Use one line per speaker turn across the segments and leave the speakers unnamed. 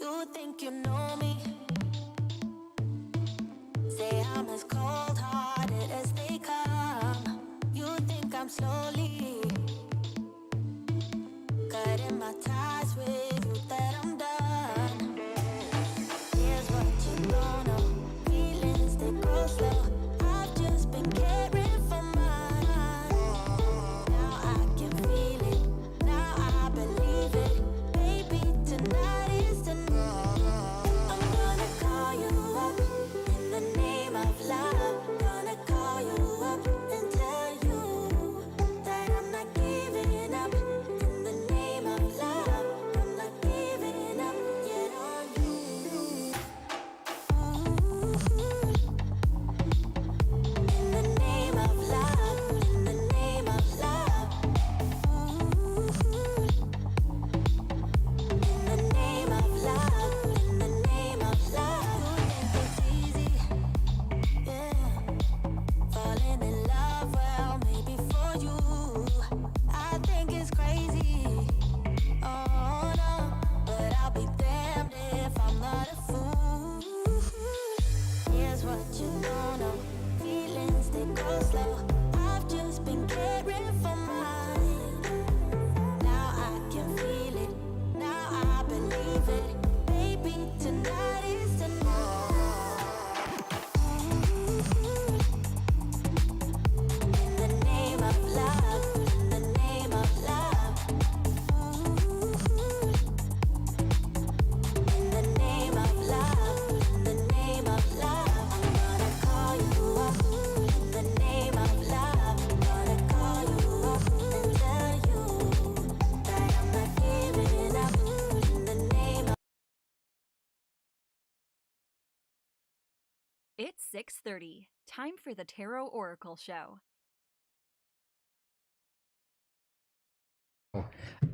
You think you know me? Say I'm as cold-hearted as they come. You think I'm slowly cutting my ties with you, that I'm done. Here's what you don't know. Feelings, they grow slow. I've just been caring for mine. Now I can feel it. Now I believe it. Baby, tonight is the night. I'm gonna call you up in the name of love. Gonna call you up and tell you that I'm not giving up. In the name of love, I'm not giving up yet on you. In the name of love, in the name of love. In the name of love, in the name of love. You think it's easy, yeah. Falling in love, well, maybe for you. I think it's crazy, oh no. But I'll be damned if I'm not a fool. Here's what you don't know. Feelings, they go slow. I've just been caring for mine. Now I can feel it. Now I believe it. Baby, tonight is the night. In the name of love, in the name of love. In the name of love, in the name of love. I'm gonna call you up in the name of love. Gonna call you up and tell you that I'm not giving up in the name of.
It's 6:30. Time for the Tarot Oracle Show.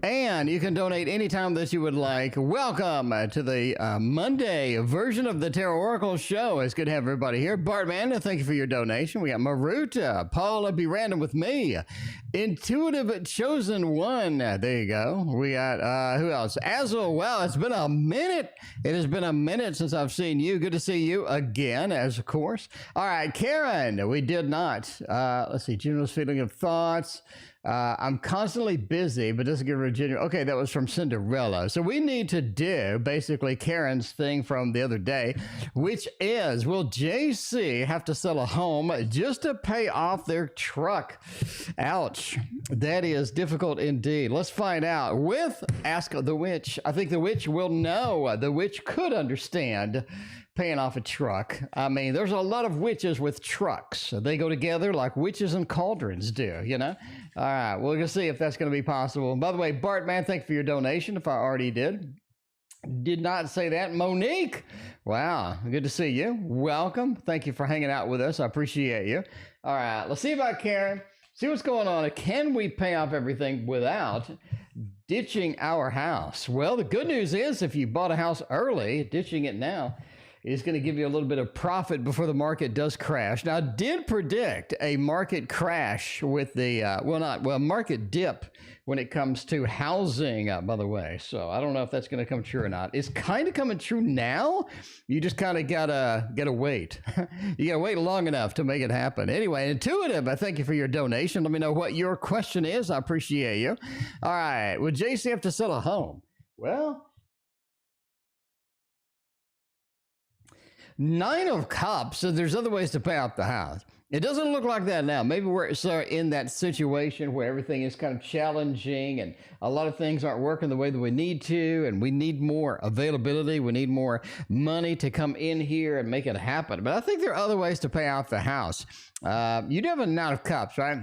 And you can donate anytime that you would like. Welcome to the Monday version of the Tarot Oracle Show. It's good to have everybody here. Bartman, thank you for your donation. We got Maruta, Paula, be random with me. Intuitive Chosen One. There you go. We got, who else? Azel. Wow, it's been a minute. It has been a minute since I've seen you. Good to see you again, as of course. All right, Karen, we did not. Let's see, generous feeling of thoughts. I'm constantly busy, but doesn't give her a genuine. Okay, that was from Cinderella. So we need to do basically Karen's thing from the other day, which is, will JC have to sell a home just to pay off their truck? Ouch. That is difficult indeed. Let's find out with Ask the Witch. I think the witch will know. The witch could understand paying off a truck. I mean, there's a lot of witches with trucks. They go together like witches and cauldrons do, you know? All right, we're going to see if that's going to be possible. By the way, Bartman, thank you for your donation, if I already did. Did not say that. Monique, wow, good to see you. Welcome. Thank you for hanging out with us. I appreciate you. All right, let's see about Karen. See what's going on. Can we pay off everything without ditching our house? Well, the good news is if you bought a house early, ditching it now is going to give you a little bit of profit before the market does crash. Now, I did predict a market crash with the, market dip when it comes to housing, by the way. So I don't know if that's going to come true or not. It's kind of coming true now. You just kind of gotta wait. You gotta wait long enough to make it happen. Anyway, Intuitive, I thank you for your donation. Let me know what your question is. I appreciate you. All right, would JC have to sell a home? Well, Nine of Cups, so there's other ways to pay off the house. It doesn't look like that now. Maybe we're in that situation where everything is kind of challenging and a lot of things aren't working the way that we need to, and we need more availability. We need more money to come in here and make it happen. But I think there are other ways to pay off the house. You do have a Nine of Cups, right?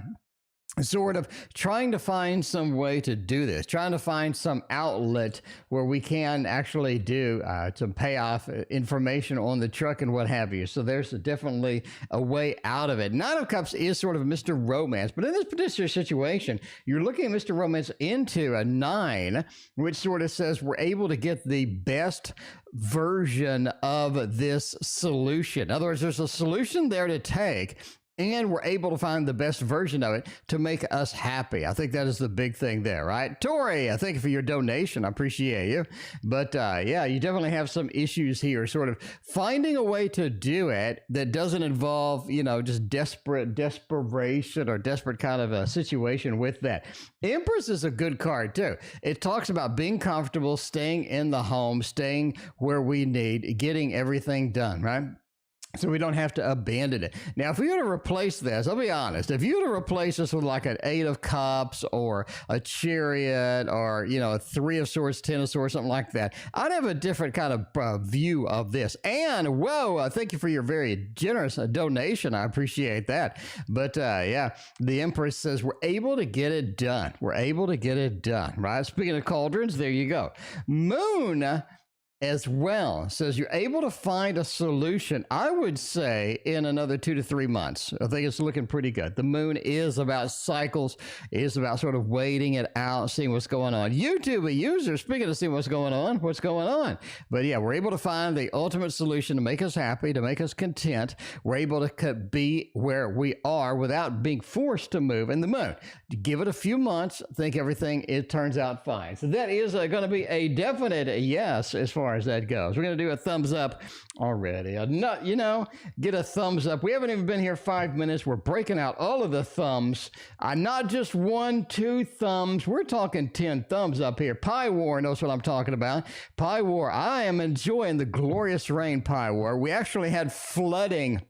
Sort of trying to find some way to do this, trying to find some outlet where we can actually do to pay off information on the truck and what have you. So there's definitely a way out of it. Nine of Cups is sort of Mr. Romance, but in this particular situation, you're looking at Mr. Romance into a 9, which sort of says we're able to get the best version of this solution. In other words, there's a solution there to take, and we're able to find the best version of it to make us happy. I think that is the big thing there, right? Tori, I thank you for your donation. I appreciate you. But yeah, you definitely have some issues here, sort of finding a way to do it that doesn't involve, you know, just desperation or desperate kind of a situation with that. Empress is a good card too. It talks about being comfortable, staying in the home, staying where we need, getting everything done, right? So we don't have to abandon it. Now, if we were to replace this, I'll be honest, if you were to replace this with like an 8 of Cups or a Chariot or, you know, a 3 of Swords, 10 of Swords, something like that, I'd have a different kind of view of this. And, whoa, thank you for your very generous donation. I appreciate that. But, yeah, the Empress says we're able to get it done. We're able to get it done, right? Speaking of cauldrons, there you go. Moon as well says you're able to find a solution, I would say, in another 2 to 3 months. I think it's looking pretty good. The moon is about cycles, is about sort of waiting it out, seeing what's going on. YouTube user, speaking of seeing what's going on. But yeah, we're able to find the ultimate solution to make us happy, to make us content. We're able to be where we are without being forced to move. And the moon, give it a few months, think everything, it turns out fine. So that is going to be a definite yes as far as that goes. We're going to do a thumbs up already. You know, get a thumbs up. We haven't even been here 5 minutes. We're breaking out all of the thumbs. Not just 1, 2 thumbs. We're talking 10 thumbs up here. Pie War knows what I'm talking about. Pie War. I am enjoying the glorious rain, Pie War. We actually had flooding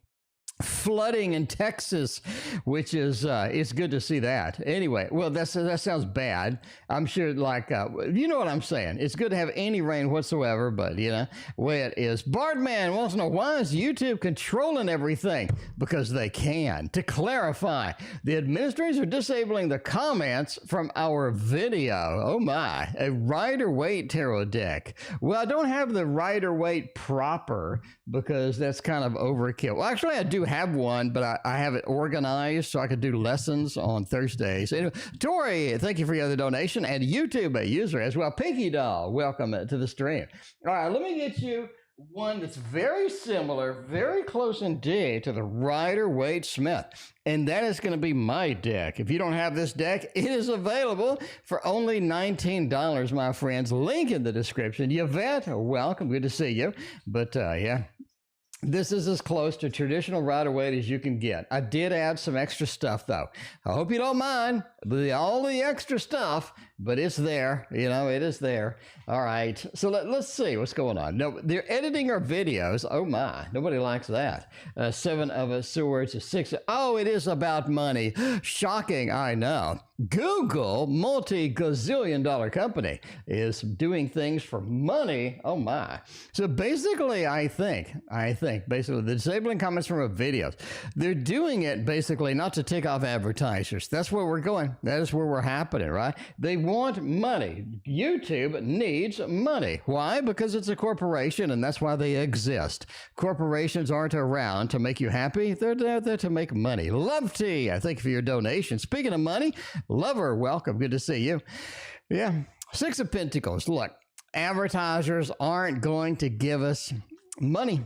in Texas, which is it's good to see that. Anyway, well, that sounds bad. I'm sure, like, you know what I'm saying. It's good to have any rain whatsoever, but, you know, way it is. Bardman wants to know, why is YouTube controlling everything? Because they can. To clarify, the administrators are disabling the comments from our video. Oh, my. A Rider-Waite Tarot Deck. Well, I don't have the Rider-Waite proper because that's kind of overkill. Well, actually, I do have one, but I have it organized so I could do lessons on Thursdays. Anyway, Tori, thank you for your other donation, and YouTube user as well. Pinky Doll, welcome to the stream. All right, let me get you one that's very similar, very close indeed to the Rider-Waite Smith, and that is going to be my deck. If you don't have this deck, it is available for only $19, my friends. Link in the description. Yvette, welcome. Good to see you. But yeah. This is as close to traditional Rider-Waite as you can get. I did add some extra stuff, though. I hope you don't mind all the extra stuff, but it's there. You know, it is there. All right. So let's see what's going on. No, they're editing our videos. Oh, my. Nobody likes that. 7 of Swords, 6. Oh, it is about money. Shocking. I know. Google, multi-gazillion dollar company, is doing things for money. Oh, my. So basically, I think basically the disabling comments from our videos, they're doing it basically not to tick off advertisers. That's where we're going. That is where we're happening, right? They want money. YouTube needs money. Why? Because it's a corporation, and that's why they exist. Corporations aren't around to make you happy. They're there to make money. Lovety, I thank you for your donation. Speaking of money, Lover, welcome. Good to see you. Yeah. 6 of Pentacles. Look, advertisers aren't going to give us money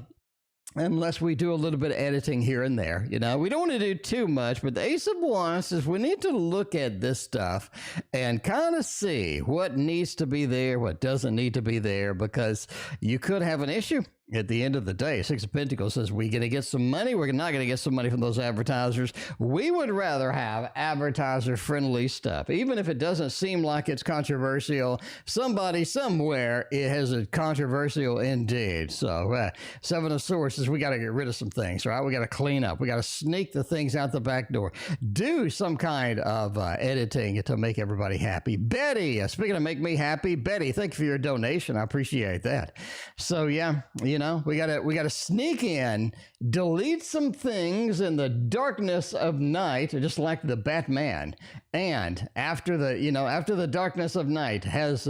unless we do a little bit of editing here and there. You know, we don't want to do too much, but the Ace of Wands says we need to look at this stuff and kind of see what needs to be there, what doesn't need to be there, because you could have an issue. At the end of the day, 6 of Pentacles says we're going to get some money. We're not going to get some money from those advertisers. We would rather have advertiser-friendly stuff. Even if it doesn't seem like it's controversial, somebody somewhere, it has a controversial indeed. So 7 of Swords says we got to get rid of some things, right? We got to clean up. We got to sneak the things out the back door. Do some kind of editing to make everybody happy. Betty, speaking of make me happy, Betty, thank you for your donation. I appreciate that. So yeah, you know, we gotta sneak in, delete some things in the darkness of night, just like the Batman. And after the darkness of night has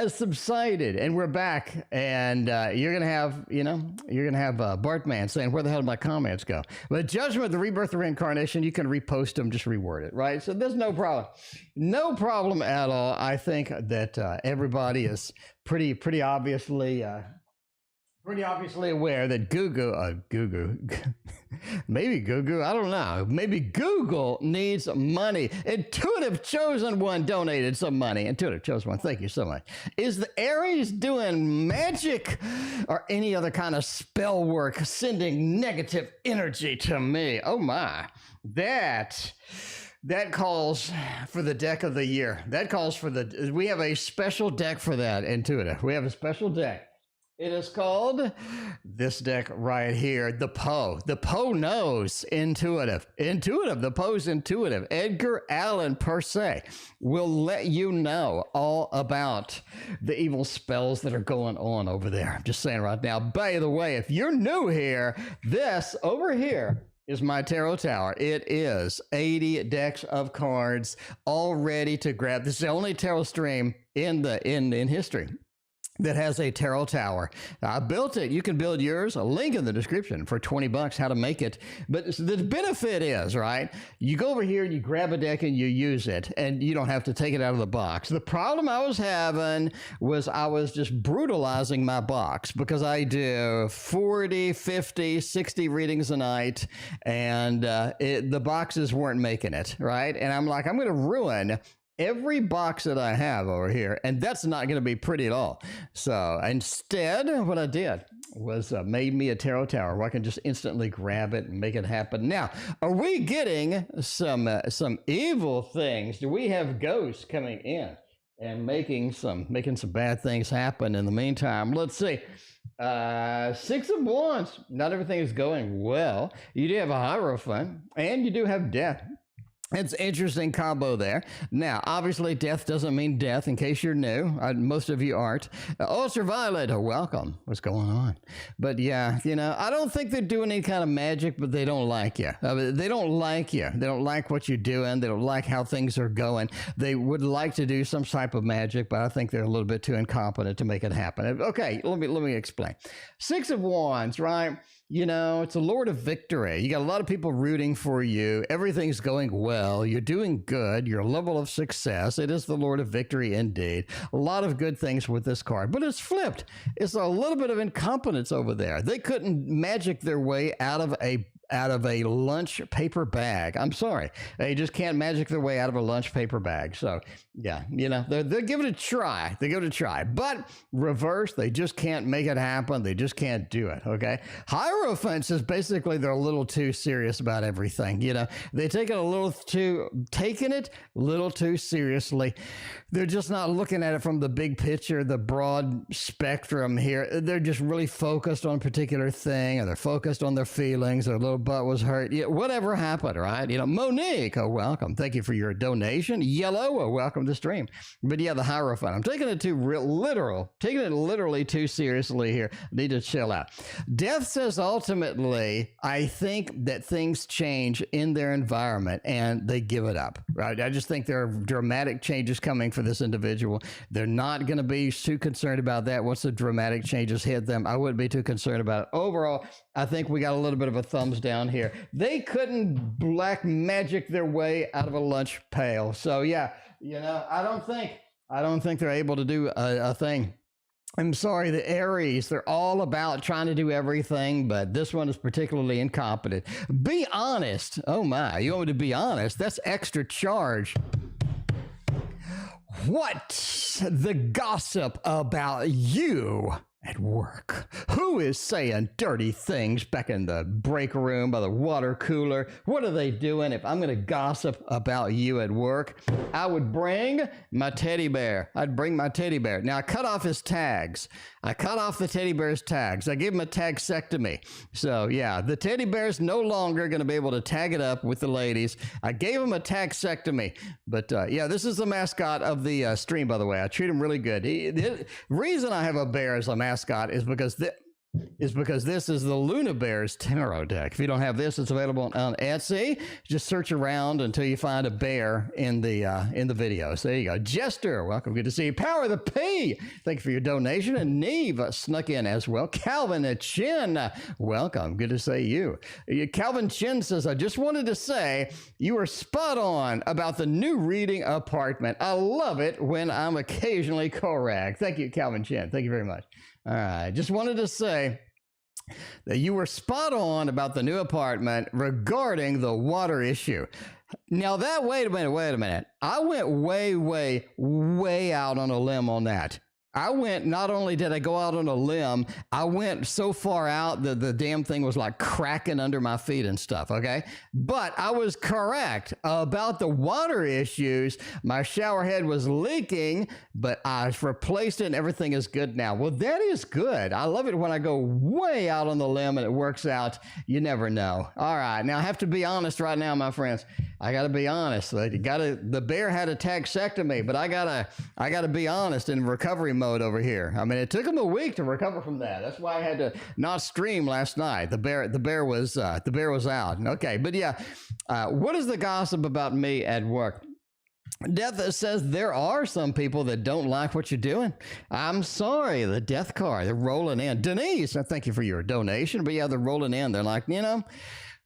subsided and we're back, and you're gonna have Bartman saying, where the hell did my comments go? But Judgment, the rebirth, the reincarnation, you can repost them, just reword it, right? So there's no problem at all. I think that everybody is pretty obviously pretty obviously aware that maybe Google, I don't know, maybe Google needs money. Intuitive Chosen One donated some money. Intuitive Chosen One, thank you so much. Is the Aries doing magic or any other kind of spell work, sending negative energy to me? Oh my, that calls for the deck of the year. That calls for we have a special deck for that, Intuitive. We have a special deck. It is called this deck right here, the Poe. The Poe knows Intuitive. The Poe's intuitive. Edgar Allan per se will let you know all about the evil spells that are going on over there. I'm just saying right now. By the way, if you're new here, this over here is my tarot tower. It is 80 decks of cards all ready to grab. This is the only tarot stream in history that has a tarot tower. I built it. You can build yours. A link in the description for $20 how to make it. But the benefit is, right, you go over here and you grab a deck and you use it, and you don't have to take it out of the box. The problem I was having was I was just brutalizing my box because I do 40, 50, 60 readings a night, and the boxes weren't making it, right? And I'm like, I'm going to ruin every box that I have over here, and that's not going to be pretty at all. So instead, what I did was made me a tarot tower where I can just instantly grab it and make it happen. Now, are we getting some evil things? Do we have ghosts coming in and making some bad things happen in the meantime? Let's see. 6 of Wands. Not everything is going well. You do have a Hierophant, and you do have Death. It's an interesting combo there. Now, obviously, death doesn't mean death, in case you're new. Most of you aren't. UltraViolet, welcome. What's going on? But yeah, I don't think they're doing any kind of magic, but they don't like you. They don't like you. They don't like what you're doing. They don't like how things are going. They would like to do some type of magic, but I think they're a little bit too incompetent to make it happen. Okay, let me explain. 6 of Wands, right? It's a Lord of Victory. You got a lot of people rooting for you. Everything's going well. You're doing good. Your level of success. It is the Lord of Victory indeed. A lot of good things with this card, but it's flipped. It's a little bit of incompetence over there. They couldn't magic their way out of a lunch paper bag. I'm sorry. They just can't magic their way out of a lunch paper bag. So yeah, they'll give it a try. They give it a try, but reverse, they just can't make it happen. They just can't do it. Okay. Hierophants is basically they're a little too serious about everything. They take it a little too seriously. They're just not looking at it from the big picture, the broad spectrum here. They're just really focused on a particular thing, or they're focused on their feelings. Their little butt was hurt. Whatever happened, right? Monique, welcome. Thank you for your donation. Yellow, welcome to stream. But yeah, the Hierophant. I'm taking it literally too seriously here. Need to chill out. Death says ultimately, I think that things change in their environment and they give it up, right? I just think there are dramatic changes coming for this individual. They're not going to be too concerned about that. Once the dramatic changes hit them, I wouldn't be too concerned about it. Overall, I think we got a little bit of a thumbs down here. They couldn't black magic their way out of a lunch pail. So yeah, I don't think they're able to do a thing. I'm sorry, the Aries, they're all about trying to do everything, but this one is particularly incompetent. Be honest. Oh my, you want me to be honest? That's extra charge. What's the gossip about you at work? Who is saying dirty things back in the break room by the water cooler? What are they doing? If I'm going to gossip about you at work, I would bring my teddy bear. I'd bring my teddy bear. Now, I cut off his tags. I cut off the teddy bear's tags. I gave him a tagsectomy. So, yeah, the teddy bear's no longer going to be able to tag it up with the ladies. I gave him a tagsectomy. But, yeah, this is the mascot of the stream, by the way. I treat him really good. The reason I have a bear as a mascot is because this is the Luna Bears Tarot Deck. If you don't have this, it's available on Etsy. Just search around until you find a bear in the videos. There you go. Jester, welcome. Good to see you. Power the P, thank you for your donation. And Neve snuck in as well. Calvin Chin, welcome. Good to see you. Calvin Chin says, I just wanted to say you were spot on about the new reading apartment. I love it when I'm occasionally correct. Thank you, Calvin Chin. Thank you very much. All right. Just wanted to say that you were spot on about the new apartment regarding the water issue. Now that, wait a minute. I went way out on a limb on that. Not only did I go out on a limb, I went so far out that the damn thing was like cracking under my feet and stuff, okay? But I was correct about the water issues. My shower head was leaking, but I replaced it and everything is good now. Well, that is good. I love it when I go way out on the limb and it works out. You never know. All right, now I have to be honest right now, my friends. I got to be honest. The bear had a taxectomy, but I gotta be honest in recovery mode over here. I mean, it took him a week to recover from that. That's why I had to not stream last night. The bear was out. Okay, but yeah, what is the gossip about me at work? Death says there are some people that don't like what you're doing. I'm sorry, the death card, they're rolling in. Denise, thank you for your donation, but yeah, they're rolling in. They're like,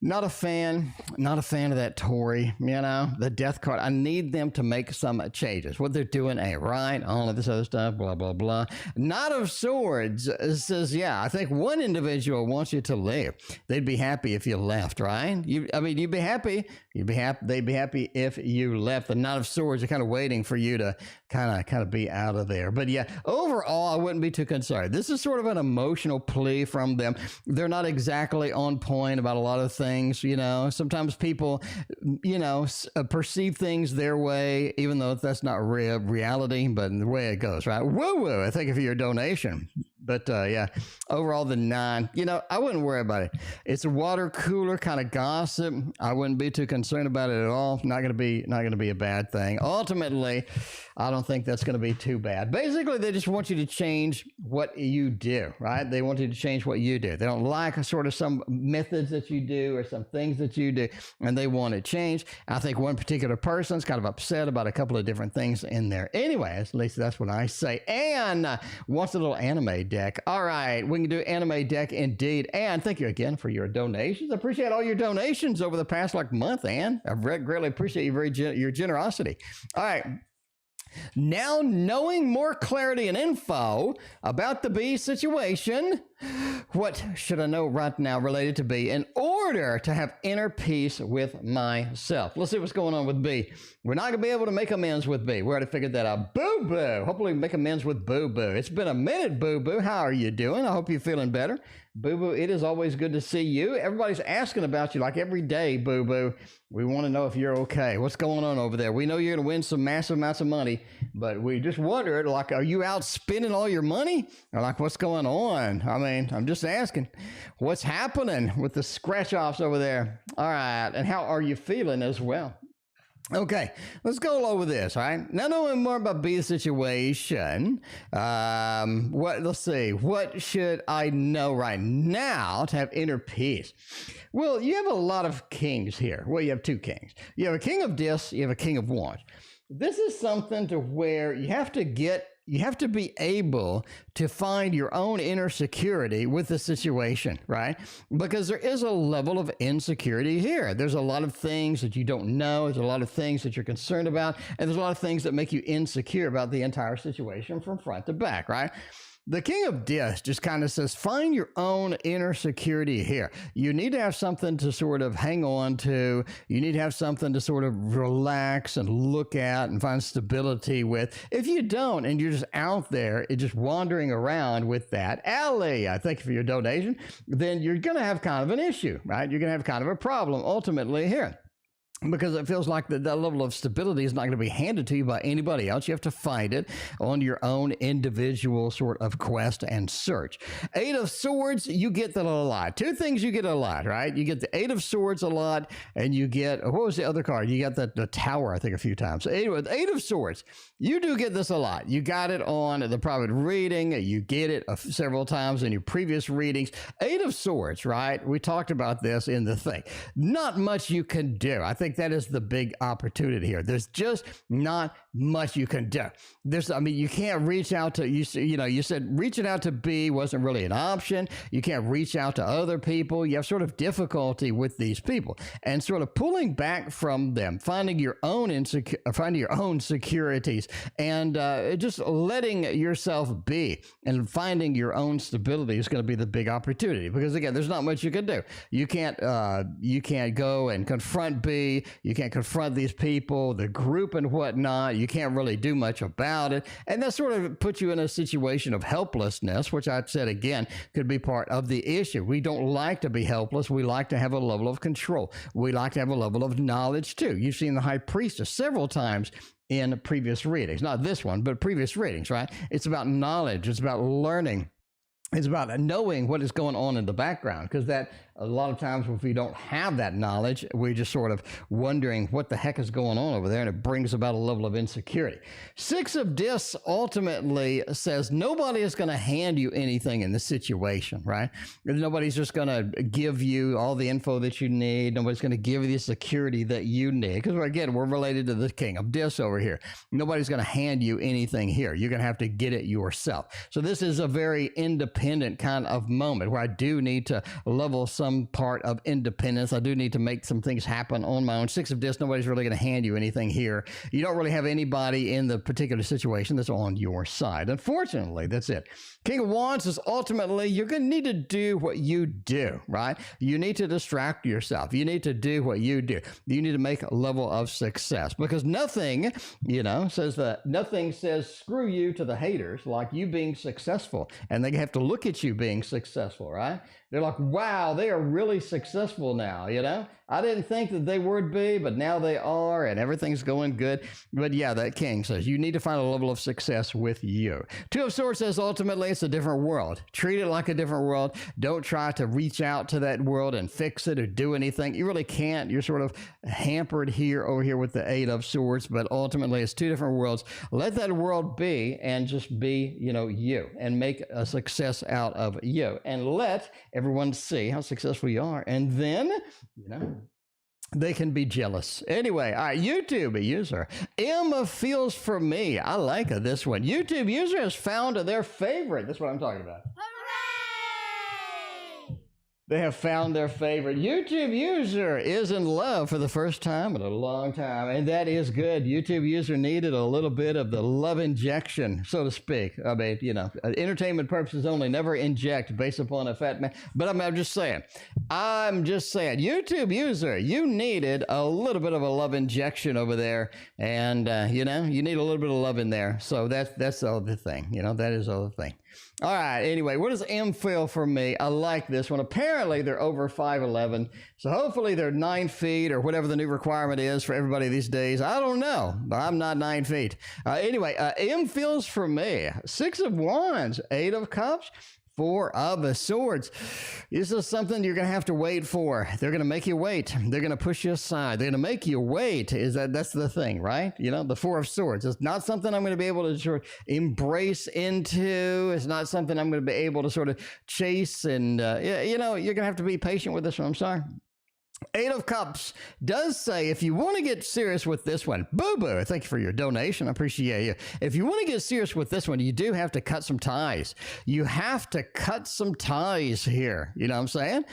not a fan of that Tori, the death card. I need them to make some changes. What they're doing ain't right, all of this other stuff, blah, blah, blah. Knight of Swords says, yeah, I think one individual wants you to leave. They'd be happy if you left, right? You'd be happy. They'd be happy if you left. The Knight of Swords are kind of waiting for you to kind of be out of there. But yeah, overall, I wouldn't be too concerned. This is sort of an emotional plea from them. They're not exactly on point about a lot of things. Sometimes people, perceive things their way, even though that's not reality, but the way it goes, right? Woo! I thank you for your donation. But yeah, overall the 9, I wouldn't worry about it. It's a water cooler kind of gossip. I wouldn't be too concerned about it at all. Not gonna be a bad thing. Ultimately, I don't think that's gonna be too bad. Basically, they just want you to change what you do, right? They want you to change what you do. They don't like sort of some methods that you do or some things that you do, and they want to change. I think one particular person's kind of upset about a couple of different things in there. Anyway, at least that's what I say. And wants a little anime deck. All right, we can do anime deck indeed. And thank you again for your donations. I appreciate all your donations over the past month, Anne. I greatly appreciate your generosity. All right. Now, knowing more clarity and info about the B situation, what should I know right now related to B in order to have inner peace with myself? Let's see what's going on with B. We're not going to be able to make amends with B. We already figured that out. BooBoo. Hopefully we can make amends with BooBoo. It's been a minute, BooBoo. How are you doing? I hope you're feeling better. BooBoo, it is always good to see you. Everybody's asking about you like every day, BooBoo. We want to know if you're okay. What's going on over there? We know you're going to win some massive amounts of money, but we just wondered, are you out spending all your money? Or what's going on? I mean, I'm just asking, what's happening with the scratch-offs over there? All right, and how are you feeling as well? Okay, let's go over this, all right? Now knowing more about B's situation, let's see, what should I know right now to have inner peace? Well, you have a lot of kings here. Well, you have 2 kings. You have a king of discs, you have a king of wands. This is something to where you have to be able to find your own inner security with the situation, right? Because there is a level of insecurity here. There's a lot of things that you don't know. There's a lot of things that you're concerned about. And there's a lot of things that make you insecure about the entire situation from front to back, right? The King of Discs just kind of says, find your own inner security here. You need to have something to sort of hang on to. You need to have something to sort of relax and look at and find stability with. If you don't, and you're just out there, just wandering around with that, Allie, I thank you for your donation, then you're going to have kind of an issue, right? You're going to have kind of a problem ultimately here. Because it feels like that level of stability is not going to be handed to you by anybody else. You have to find it on your own individual sort of quest and search. 8 of Swords, you get that a lot. 2 things you get a lot, right? You get the 8 of Swords a lot, and you get, what was the other card? You got the Tower, I think, a few times. 8 of Swords, you do get this a lot. You got it on the private reading. You get it several times in your previous readings. 8 of Swords, right? We talked about this in the thing. Not much you can do. I think think that is the big opportunity here. There's just not much you can do. You can't reach out to, you said reaching out to B wasn't really an option. You can't reach out to other people. You have sort of difficulty with these people and sort of pulling back from them, finding your own securities and just letting yourself be and finding your own stability is going to be the big opportunity, because again, there's not much you can do. You can't go and confront B. You can't confront these people, the group and whatnot. You can't really do much about it. And that sort of puts you in a situation of helplessness, which I said again, could be part of the issue. We don't like to be helpless. We like to have a level of control. We like to have a level of knowledge too. You've seen the High Priestess several times in previous readings, not this one, but previous readings, right? It's about knowledge. It's about learning. It's about knowing what is going on in the background, because that a lot of times if we don't have that knowledge, we're just sort of wondering what the heck is going on over there, and it brings about a level of insecurity. Six of Discs ultimately says nobody is going to hand you anything in this situation, right? Nobody's just going to give you all the info that you need. Nobody's going to give you the security that you need, because again, we're related to the King of Discs over here. Nobody's going to hand you anything here. You're going to have to get it yourself. So this is a very independent kind of moment where I do need to level some part of independence. I do need to make some things happen on my own. Six of Discs, nobody's really going to hand you anything here. You don't really have anybody in the particular situation that's on your side. Unfortunately, that's it. King of Wands is ultimately, you're going to need to do what you do, right? You need to distract yourself. You need to do what you do. You need to make a level of success, because nothing, nothing says screw you to the haters like you being successful, and they have to look at you being successful, right? They're like, wow, they are really successful now, I didn't think that they would be, but now they are, and everything's going good. But yeah, that King says you need to find a level of success with you. Two of Swords says ultimately it's a different world. Treat it like a different world. Don't try to reach out to that world and fix it or do anything. You really can't. You're sort of hampered over here with the Eight of Swords, but ultimately it's two different worlds. Let that world be and just be, you, and make a success out of you, and let everyone see how successful you are. And then, they can be jealous. Anyway, all right, YouTube user. M feels for me. I like this one. YouTube user has found their favorite. That's what I'm talking about. Hooray! They have found their favorite. YouTube user is in love for the first time in a long time, and that is good. YouTube user needed a little bit of the love injection, so to speak. I mean, entertainment purposes only, never inject based upon a fat man. But I'm just saying, YouTube user, you needed a little bit of a love injection over there, and, you need a little bit of love in there. So that's the other thing, that is the other thing. All right, anyway, what does M feel for me? I like this one. Apparently, they're over 5'11", so hopefully they're 9 feet or whatever the new requirement is for everybody these days. I don't know, but I'm not 9 feet. Anyway, M feels for me. Six of Wands, Eight of Cups, Four of Swords. This is something you're going to have to wait for. They're going to make you wait. They're going to push you aside. They're going to make you wait. That's the thing, right? The Four of Swords. It's not something I'm going to be able to sort of embrace into. It's not something I'm going to be able to sort of chase. And, you're going to have to be patient with this one. I'm sorry. Eight of Cups does say, if you want to get serious with this one, BooBoo, thank you for your donation. I appreciate you. If you want to get serious with this one, you do have to cut some ties. You have to cut some ties here. You know what I'm saying?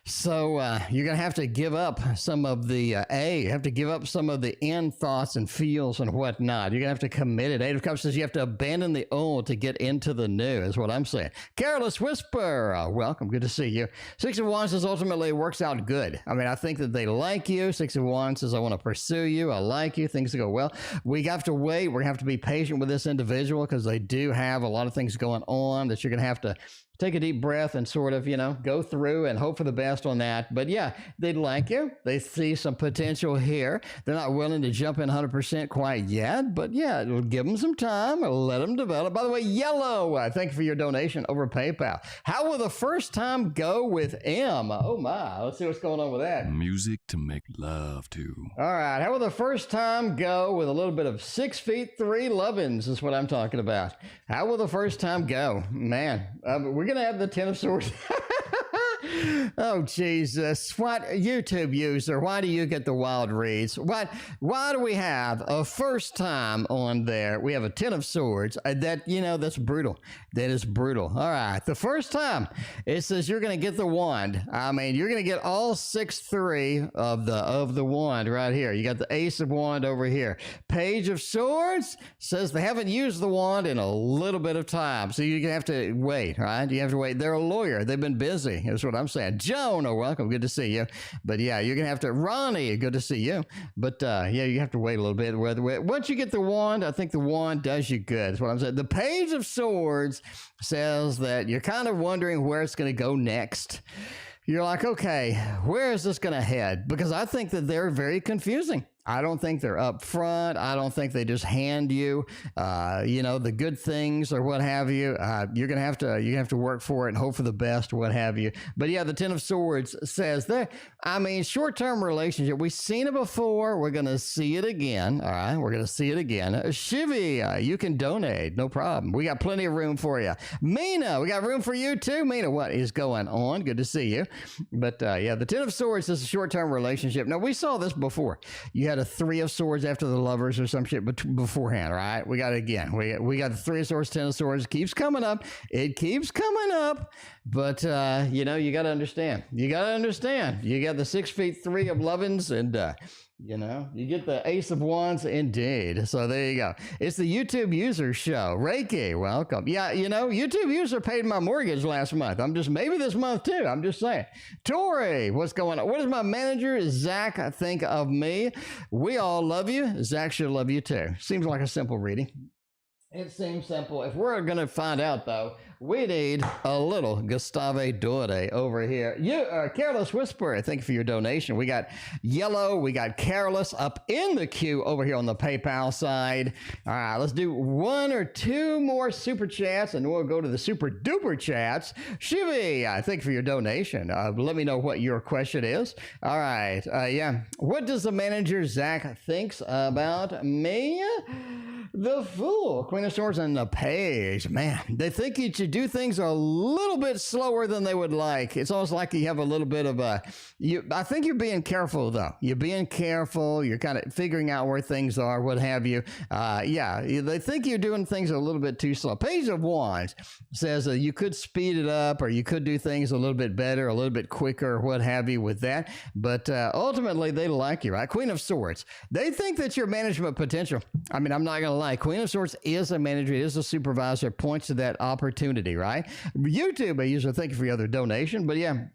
So you're going to have to give up some of the You have to give up some of the end thoughts and feels and whatnot. You're going to have to commit it. Eight of Cups says you have to abandon the old to get into the new, is what I'm saying. Careless Whisper, welcome. Good to see you. Six of Wands says ultimately it works out good. I mean, I think that they like you. Six of Wands says I want to pursue you. I like you. Things go well. We have to wait. We're going to have to be patient with this individual, because they do have a lot of things going on that you're going to have to take a deep breath and sort of, go through and hope for the best on that. But yeah, they like you. They see some potential here. They're not willing to jump in 100% quite yet, but yeah, it'll give them some time. It'll let them develop. By the way, Yellow, thank you for your donation over PayPal. How will the first time go with M? Oh my, let's see what's going on with that.
Music to make love to.
All right, how will the first time go with a little bit of 6'3" lovin's is what I'm talking about. How will the first time go? Man, we're going to have the Ten of Swords. Oh, Jesus. What YouTube user? Why do you get the wild reads? Why do we have a first time on there? We have a 10 of swords. That's brutal. That is brutal. All right. The first time it says you're going to get the wand. I mean, you're going to get all 6-3 of the wand right here. You got the ace of wand over here. Page of swords says they haven't used the wand in a little bit of time. So you're going to have to wait, right? You have to wait. They're a lawyer. They've been busy. That's what I'm saying. Joan, welcome. Good to see you. But yeah, you're going to have to, Ronnie, good to see you. But you have to wait a little bit. Once you get the wand, I think the wand does you good. That's what I'm saying. The page of swords says that you're kind of wondering where it's going to go next. You're like, okay, where is this going to head? Because I think that they're very confusing. I don't think they're up front. I don't think they just hand you, the good things or what have you. You're going to have to work for it and hope for the best, what have you. But yeah, the 10 of swords says that, short-term relationship. We've seen it before. We're going to see it again. All right. We're going to see it again. Shivy, you can donate. No problem. We got plenty of room for you. Mina, we got room for you too. Mina, what is going on? Good to see you. But the 10 of swords is a short-term relationship. Now, we saw this before. You had a 3 of swords after the lovers or some shit beforehand, right? We got it again. We got the 3 of swords, 10 of swords. It keeps coming up. It keeps coming up. But, you got to understand. You got to understand. You got the 6 feet 3 of lovins and, you get the ace of wands indeed. So there you go. It's the YouTube user show. Reiki, welcome. Yeah, YouTube user paid my mortgage last month. Maybe this month too. I'm just saying. Tori, what's going on? What does my manager, Zach, think of me? We all love you. Zach should love you too. Seems like a simple reading. It seems simple. If we're going to find out, though, we need a little Gustave Dore over here. You Careless Whisperer, thank you for your donation. We got Yellow. We got Careless up in the queue over here on the PayPal side. All right, let's do 1 or 2 more super chats, and we'll go to the super duper chats. Shivy, thank you for your donation. Let me know what your question is. All right, What does the manager, Zach, thinks about me? The Fool, Queen of Swords, and the Page. Man, they think you should do things a little bit slower than they would like. It's almost like you have a little bit of I think you're being careful, though. You're being careful. You're kind of figuring out where things are, what have you. They think you're doing things a little bit too slow. Page of Wands says you could speed it up, or you could do things a little bit better, a little bit quicker, what have you with that. But ultimately, they like you, right? Queen of Swords. They think that your management potential. I'm not going to lie. Queen of Swords is a manager, is a supervisor, points to that opportunity, right? YouTube, I usually thank you for your other donation, but yeah.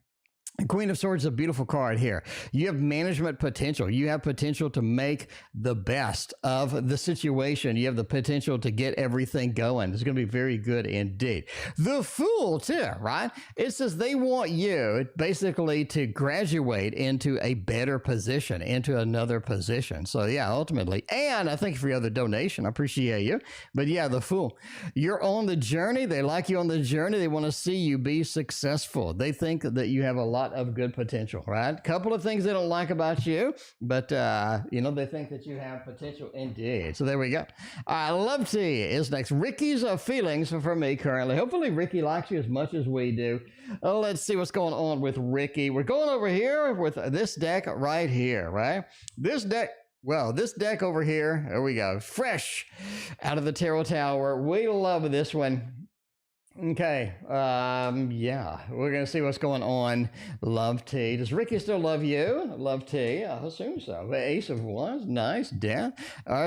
Queen of Swords is a beautiful card here. You have management potential. You have potential to make the best of the situation. You have the potential to get everything going. It's going to be very good indeed. The Fool, too, right? It says they want you basically to graduate into a better position, into another position. So, yeah, ultimately. And I thank you for your other donation. I appreciate you. But, yeah, the Fool. You're on the journey. They like you on the journey. They want to see you be successful. They think that you have a lot of good potential, right? Couple of things they don't like about you, but they think that you have potential indeed. So there we go. Lovety is next. Ricky's feelings for me currently. Hopefully Ricky likes you as much as we do. Let's see what's going on with Ricky. We're going over here with this deck right here, right? This deck over here, there we go. Fresh out of the Tarot Tower. We love this one. Okay, we're going to see what's going on. Love T. Does Ricky still love you? Love T. I assume so. Ace of Wands, nice. Yeah.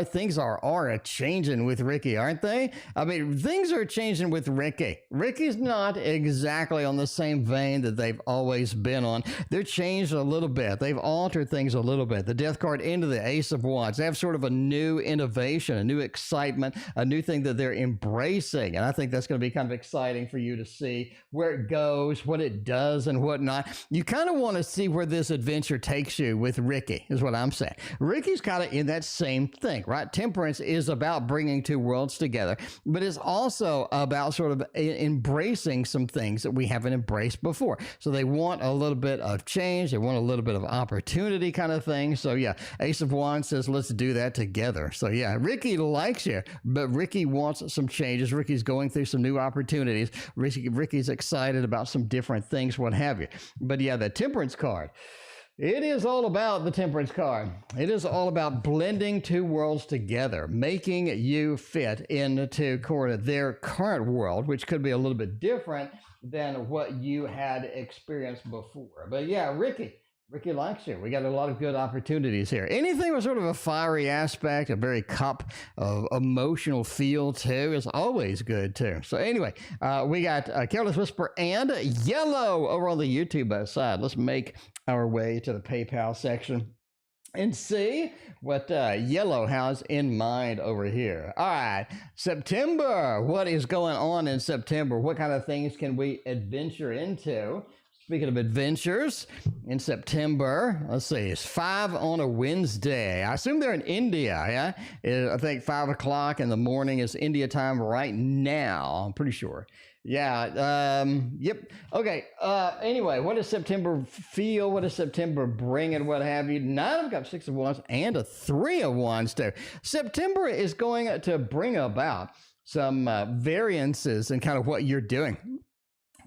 Things are changing with Ricky, aren't they? Things are changing with Ricky. Ricky's not exactly on the same vein that they've always been on. They're changed a little bit. They've altered things a little bit. The Death card into the Ace of Wands. They have sort of a new innovation, a new excitement, a new thing that they're embracing. And I think that's going to be kind of exciting for you to see where it goes, what it does, and whatnot. You kind of want to see where this adventure takes you with Ricky, is what I'm saying. Ricky's kind of in that same thing, right? Temperance is about bringing two worlds together, but it's also about sort of embracing some things that we haven't embraced before. So they want a little bit of change. They want a little bit of opportunity kind of thing. So yeah, Ace of Wands says, let's do that together. So yeah, Ricky likes you, but Ricky wants some changes. Ricky's going through some new opportunities. opportunities. Ricky's excited about some different things, what have you. But yeah, the Temperance card. It is all about the Temperance card. It is all about blending two worlds together, making you fit into their current world, which could be a little bit different than what you had experienced before. But yeah, Ricky likes you. We got a lot of good opportunities here. Anything with sort of a fiery aspect, a very cup of emotional feel too, is always good too. So anyway, we got Careless Whisper and Yellow over on the YouTube side. Let's make our way to the PayPal section and see what Yellow has in mind over here. All right, September. What is going on in September? What kind of things can we adventure into? Speaking of adventures, in September, let's see, it's 5 on a Wednesday. I assume they're in India, yeah? I think 5 o'clock in the morning is India time right now. I'm pretty sure. Yeah, yep. Okay, anyway, what does September feel? What does September bring and what have you? 9 of Cups, 6 of Wands, and a 3 of Wands too. September is going to bring about some variances in kind of what you're doing.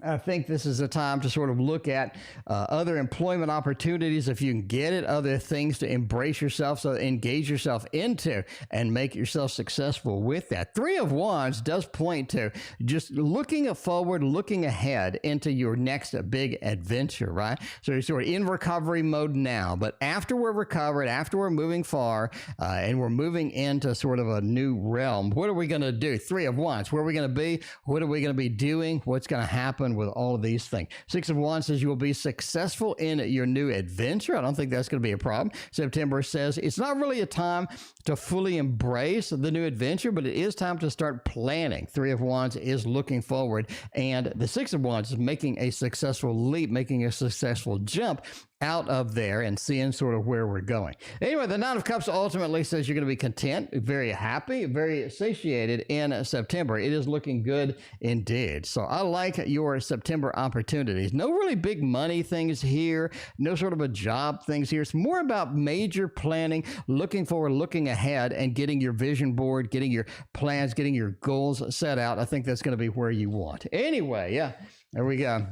I think this is a time to sort of look at other employment opportunities, if you can get it, other things to embrace yourself, so engage yourself into and make yourself successful with that. 3 of Wands does point to just looking forward, looking ahead into your next big adventure, right? So you're sort of in recovery mode now, but after we're recovered, after we're moving far, and we're moving into sort of a new realm, what are we going to do? 3 of Wands, where are we going to be? What are we going to be doing? What's going to happen with all of these things? 6 of Wands says you will be successful in your new adventure. I don't think that's going to be a problem. September says it's not really a time to fully embrace the new adventure, but it is time to start planning. 3 of Wands is looking forward, and the 6 of Wands is making a successful leap, making a successful jump out of there and seeing sort of where we're going. Anyway, the 9 of Cups ultimately says you're going to be content, very happy, very satiated in September. It is looking good indeed. So I like your September opportunities. No really big money things here, no sort of a job things here. It's more about major planning, looking forward, looking ahead, and getting your vision board, getting your plans, getting your goals set out. I think that's going to be where you want. Anyway, yeah, there we go.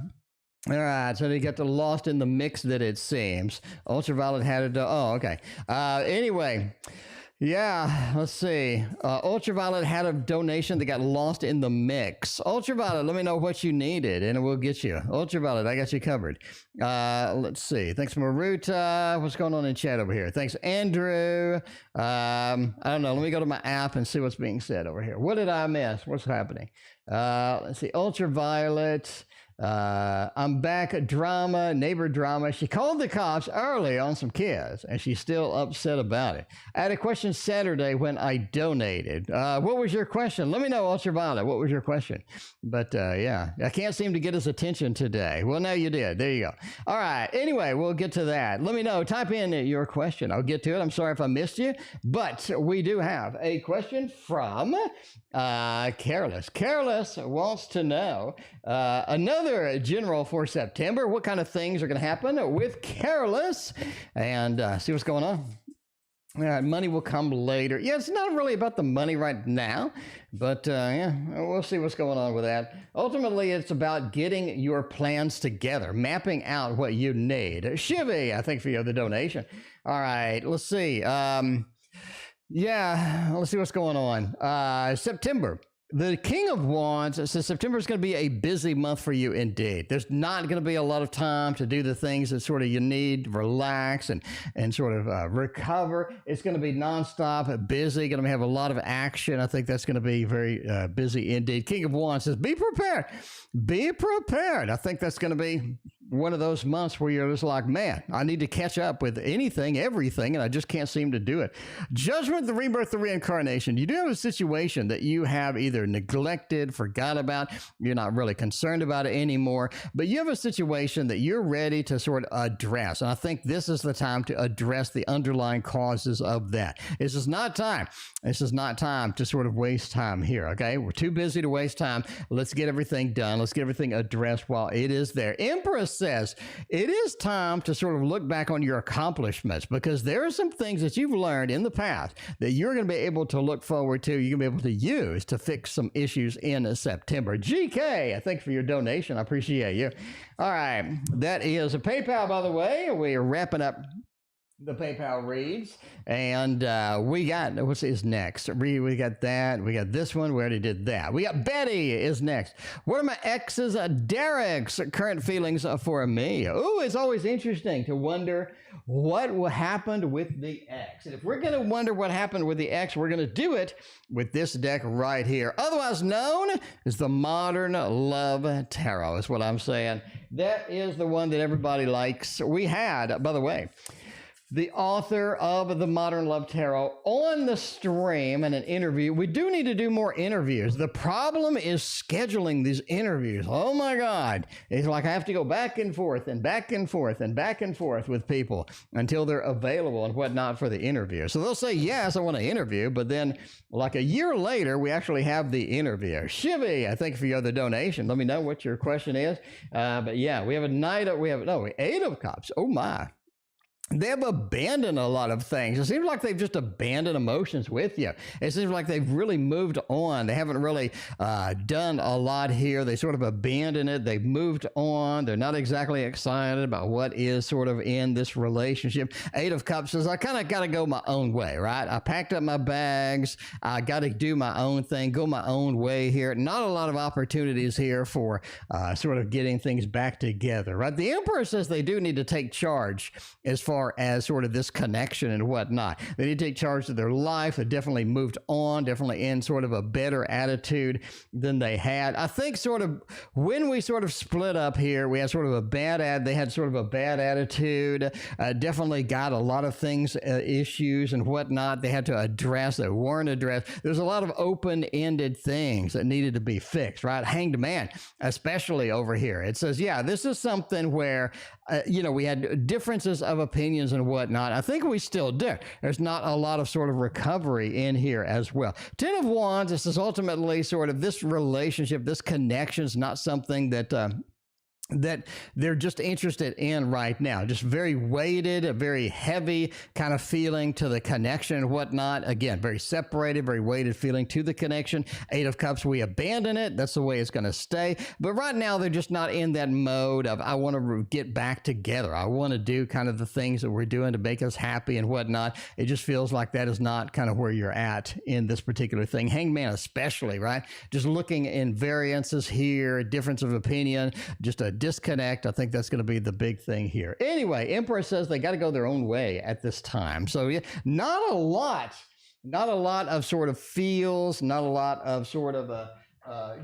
All right, so they get the lost in the mix that it seems. UltraViolet had it. Oh, okay. Anyway, yeah, let's see. UltraViolet had a donation that got lost in the mix. UltraViolet, let me know what you needed, and we'll get you. UltraViolet, I got you covered. Let's see. Thanks, Maruta. What's going on in chat over here? Thanks, Andrew. I don't know. Let me go to my app and see what's being said over here. What did I miss? What's happening? Let's see. UltraViolet. I'm back at drama, neighbor drama. She called the cops early on some kids, and she's still upset about it. I had a question Saturday when I donated. What was your question? Let me know, UltraViolet. What was your question? But yeah, I can't seem to get his attention today. Well, now you did. There you go. All right. Anyway, we'll get to that. Let me know. Type in your question. I'll get to it. I'm sorry if I missed you, but we do have a question from Careless. Careless wants to know another general for September. What kind of things are going to happen with Careless? And see what's going on. All right, money will come later. Yeah, it's not really about the money right now, but yeah, we'll see what's going on with that. Ultimately, it's about getting your plans together, mapping out what you need. Shivy, I think for you, the donation. All right, let's see. Yeah, let's see what's going on. September. The King of Wands says September is going to be a busy month for you indeed. There's not going to be a lot of time to do the things that sort of you need, relax and sort of recover. It's going to be nonstop, busy, going to have a lot of action. I think that's going to be very busy indeed. King of Wands says, be prepared. Be prepared. I think that's going to be one of those months where you're just like, man, I need to catch up with anything, everything, and I just can't seem to do it. Judgment, the rebirth, the reincarnation. You do have a situation that you have either neglected, forgot about, you're not really concerned about it anymore, but you have a situation that you're ready to sort of address. And I think this is the time to address the underlying causes of that. This is not time. This is not time to sort of waste time here, okay? We're too busy to waste time. Let's get everything done. Let's get everything addressed while it is there. Empress says, it is time to sort of look back on your accomplishments because there are some things that you've learned in the past that you're going to be able to look forward to, you're going to be able to use to fix some issues in September. GK, I thank you for your donation. I appreciate you. All right. That is a PayPal, by the way. We are wrapping up the PayPal reads, and we got, what's is next? We got that. We got this one. We already did that. We got Betty is next. What are my ex's Dariks current feelings for me? Oh, it's always interesting to wonder what happened with the ex. And if we're going to wonder what happened with the ex, we're going to do it with this deck right here, otherwise known as the Modern Love Tarot, is what I'm saying. That is the one that everybody likes. We had, by the way, the author of the Modern Love Tarot on the stream in an interview. We do need to do more interviews. The problem is scheduling these interviews. Oh my God. It's like I have to go back and forth and back and forth and back and forth with people until they're available and whatnot for the interview. So they'll say, yes, I want to interview, but then like a year later, we actually have the interview. Shivy, I thank you for your other donation. Let me know what your question is. But yeah, we have Eight of Cups. Oh my. They have abandoned a lot of things. It seems like they've just abandoned emotions with you. It seems like they've really moved on. They haven't really done a lot here. They sort of abandoned it. They've moved on. They're not exactly excited about what is sort of in this relationship. Eight of Cups says, I kind of got to go my own way, right? I packed up my bags. I got to do my own thing, go my own way here. Not a lot of opportunities here for sort of getting things back together, right? The Emperor says they do need to take charge as far as sort of this connection and whatnot. They need to take charge of their life. They definitely moved on, definitely in sort of a better attitude than they had. I think sort of when we sort of split up here, we had sort of they had sort of a bad attitude, definitely got a lot of things, issues and whatnot they had to address that weren't addressed. There's a lot of open-ended things that needed to be fixed, right? Hanged Man, especially over here. It says, yeah, this is something where, we had differences of opinions and whatnot. I think we still do. There's not a lot of sort of recovery in here as well. Ten of Wands, this is ultimately sort of this relationship, this connection is not something that they're just interested in right now. Just very weighted, a very heavy kind of feeling to the connection and whatnot. Again, very separated, very weighted feeling to the connection. Eight of Cups, we abandon it. That's the way it's going to stay. But right now, they're just not in that mode of, I want to get back together. I want to do kind of the things that we're doing to make us happy and whatnot. It just feels like that is not kind of where you're at in this particular thing. Hanged Man especially, right? Just looking in variances here, difference of opinion, just a disconnect. I think that's going to be the big thing here. Anyway, Emperor says they got to go their own way at this time. So yeah, not a lot of sort of feels, not a lot of sort of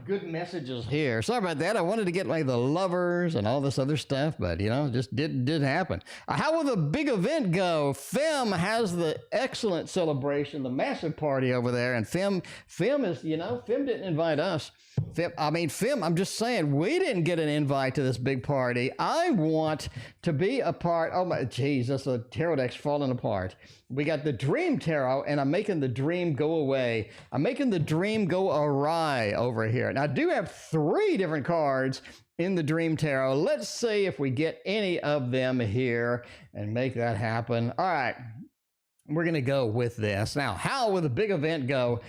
good messages here. Sorry about that. I wanted to get like the lovers and all this other stuff, but just didn't happen. How will the big event go? Femme has the excellent celebration, the massive party over there, and Femme is, Femme didn't invite us. Femme, I'm just saying, we didn't get an invite to this big party. I want to be a part. Oh my, geez, that's the tarot deck's falling apart. We got the Dream Tarot, and I'm making the dream go away. I'm making the dream go awry over here. Now, I do have 3 different cards in the Dream Tarot. Let's see if we get any of them here and make that happen. All right, we're going to go with this. Now, how will the big event go?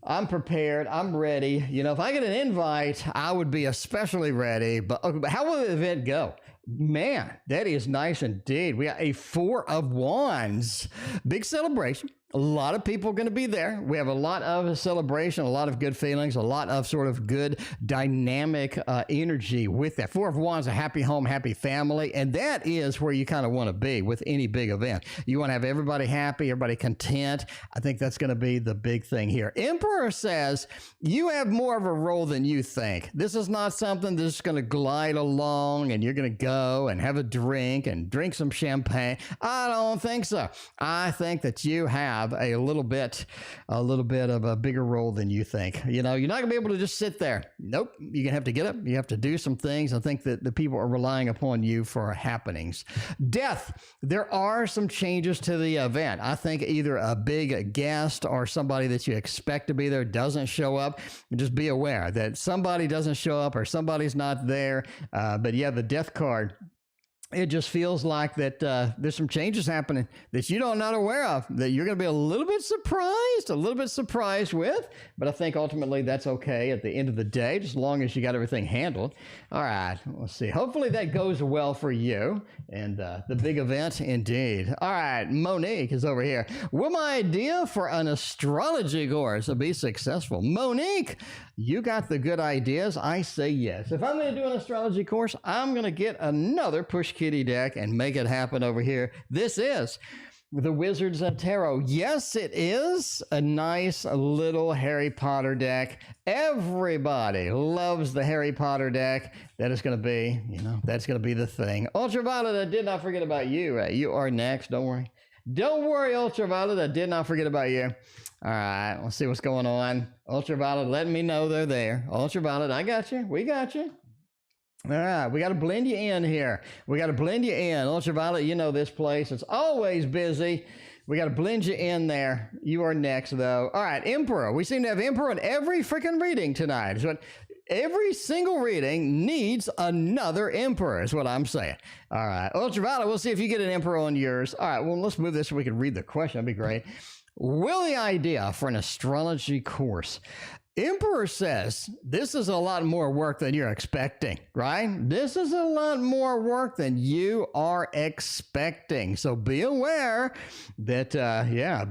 I'm prepared. I'm ready. If I get an invite, I would be especially ready. But how will the event go? Man, that is nice indeed. We got a 4 of Wands. Big celebration. A lot of people are going to be there. We have a lot of celebration, a lot of good feelings, a lot of sort of good dynamic energy with that. 4 of Wands, a happy home, happy family. And that is where you kind of want to be with any big event. You want to have everybody happy, everybody content. I think that's going to be the big thing here. Emperor says you have more of a role than you think. This is not something that's going to glide along and you're going to go and have a drink and drink some champagne. I don't think so. I think that you have have a little bit of a bigger role than you think. You know, you're not gonna be able to just sit there. Nope. You're gonna have to get up. You have to do some things. I think that the people are relying upon you for happenings. Death. There are some changes to the event. I think either a big guest or somebody that you expect to be there doesn't show up. Just be aware that somebody doesn't show up or somebody's not there. But yeah, the death card, it just feels like that there's some changes happening that you don't not aware of, that you're going to be a little bit surprised with. But I think ultimately that's okay at the end of the day, just as long as you got everything handled. All right, let's see. Hopefully that goes well for you and the big event indeed. All right, Moniq is over here. Will my idea for an astrology course be successful? Moniq, you got the good ideas. I say yes. If I'm going to do an astrology course, I'm going to get another Push Kitty deck and make it happen over here. This is the Wizards of Tarot. Yes, it is a nice little Harry Potter deck. Everybody loves the Harry Potter deck. That is going to be, you know, that's going to be the thing. UltraViolet, I did not forget about you. You are next. Don't worry. Don't worry, UltraViolet. I did not forget about you. All right, let's see what's going on. UltraViolet, letting me know they're there. UltraViolet, I got you. We got you. All right, we got to blend you in here. We got to blend you in. UltraViolet, you know this place. It's always busy. We got to blend you in there. You are next, though. All right, Emperor. We seem to have Emperor in every freaking reading tonight. So every single reading needs another Emperor, is what I'm saying. All right, UltraViolet, we'll see if you get an Emperor on yours. All right, well, let's move this so we can read the question. That'd be great. Will the idea for an astrology course? Emperor says this is a lot more work than you're expecting, right? This is a lot more work than you are expecting. So be aware that,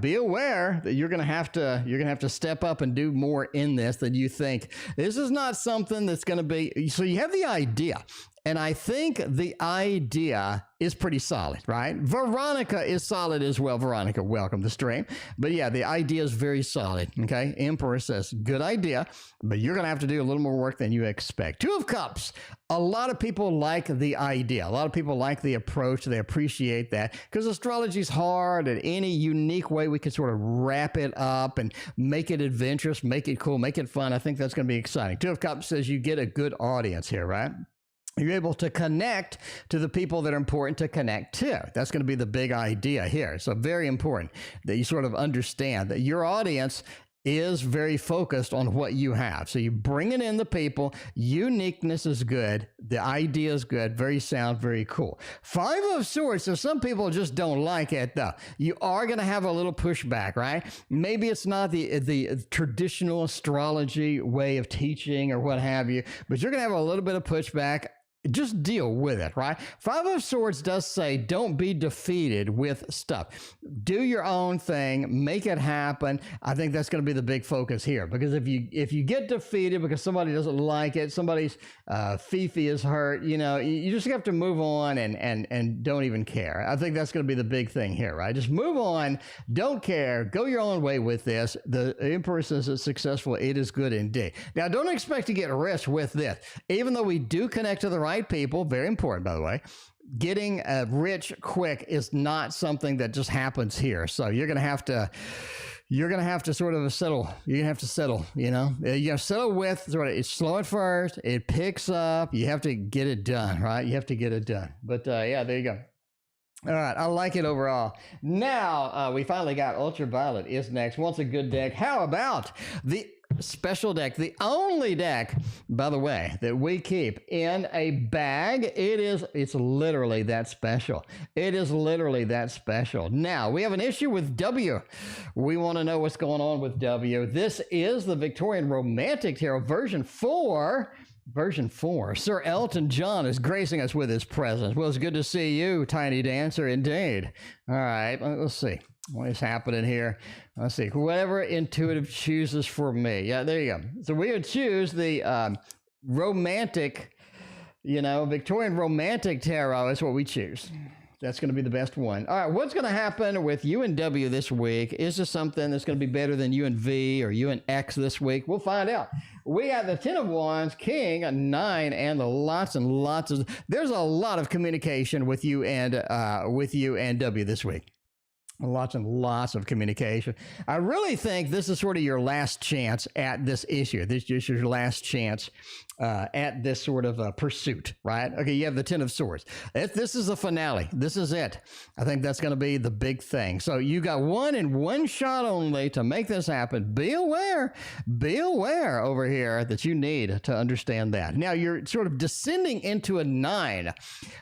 be aware that you're gonna have to step up and do more in this than you think. This is not something that's gonna be. So you have the idea. And I think the idea is pretty solid, right? Veronica is solid as well. Veronica, welcome to the stream. But yeah, the idea is very solid, okay? Emperor says, good idea, but you're going to have to do a little more work than you expect. Two of Cups. A lot of people like the idea. A lot of people like the approach. They appreciate that because astrology is hard, and any unique way we can sort of wrap it up and make it adventurous, make it cool, make it fun. I think that's going to be exciting. Two of Cups says you get a good audience here, right? You're able to connect to the people that are important to connect to. That's going to be the big idea here. So very important that you sort of understand that your audience is very focused on what you have. So you're bringing in the people. Uniqueness is good. The idea is good. Very sound, very cool. Five of Swords. So some people just don't like it, though. You are going to have a little pushback, right? Maybe it's not the traditional astrology way of teaching or what have you, but you're going to have a little bit of pushback. Just deal with it, right? Five of Swords does say, don't be defeated with stuff. Do your own thing, make it happen. I think that's going to be the big focus here, because if you get defeated because somebody doesn't like it, somebody's fifi is hurt, you know, you just have to move on and don't even care. I think that's going to be the big thing here, right? Just move on, don't care, go your own way with this. The Emperor says it's successful. It is good indeed. Now, don't expect to get rich with this, even though we do connect to the right people. Very important, by the way. Getting rich quick is not something that just happens here. So you're going to have to sort of settle. You're going to have to settle, you know. You have to settle with sort of, it's slow at first. It picks up. You have to get it done, right? You have to get it done. But yeah, there you go. All right, I like it overall. Now, we finally got UltraViolet is next. Wants a good deck. How about the special deck, the only deck, by the way, that we keep in a bag? It's literally that special. It is literally that special. Now, we have an issue with W. We want to know what's going on with W. This is the Victorian Romantic Tarot version 4. Version 4. Sir Elton John is gracing us with his presence. Well, it's good to see you, Tiny Dancer, indeed. All right, let's see. What is happening here? Let's see. Whatever intuitive chooses for me. Yeah, there you go. So we would choose the romantic, Victorian Romantic Tarot is what we choose. That's going to be the best one. All right, what's going to happen with you and W this week? Is there something that's going to be better than you and V or you and X this week? We'll find out. We got the 10 of Wands, King, 9, and lots and lots of... There's a lot of communication with you and W this week. Lots and lots of communication. I really think this is sort of your last chance at this issue. This is your last chance at this sort of pursuit, right? Okay, you have the Ten of Swords. This is the finale. This is it. I think that's going to be the big thing. So you got one and one shot only to make this happen. Be aware over here that you need to understand that. Now you're sort of descending into a 9.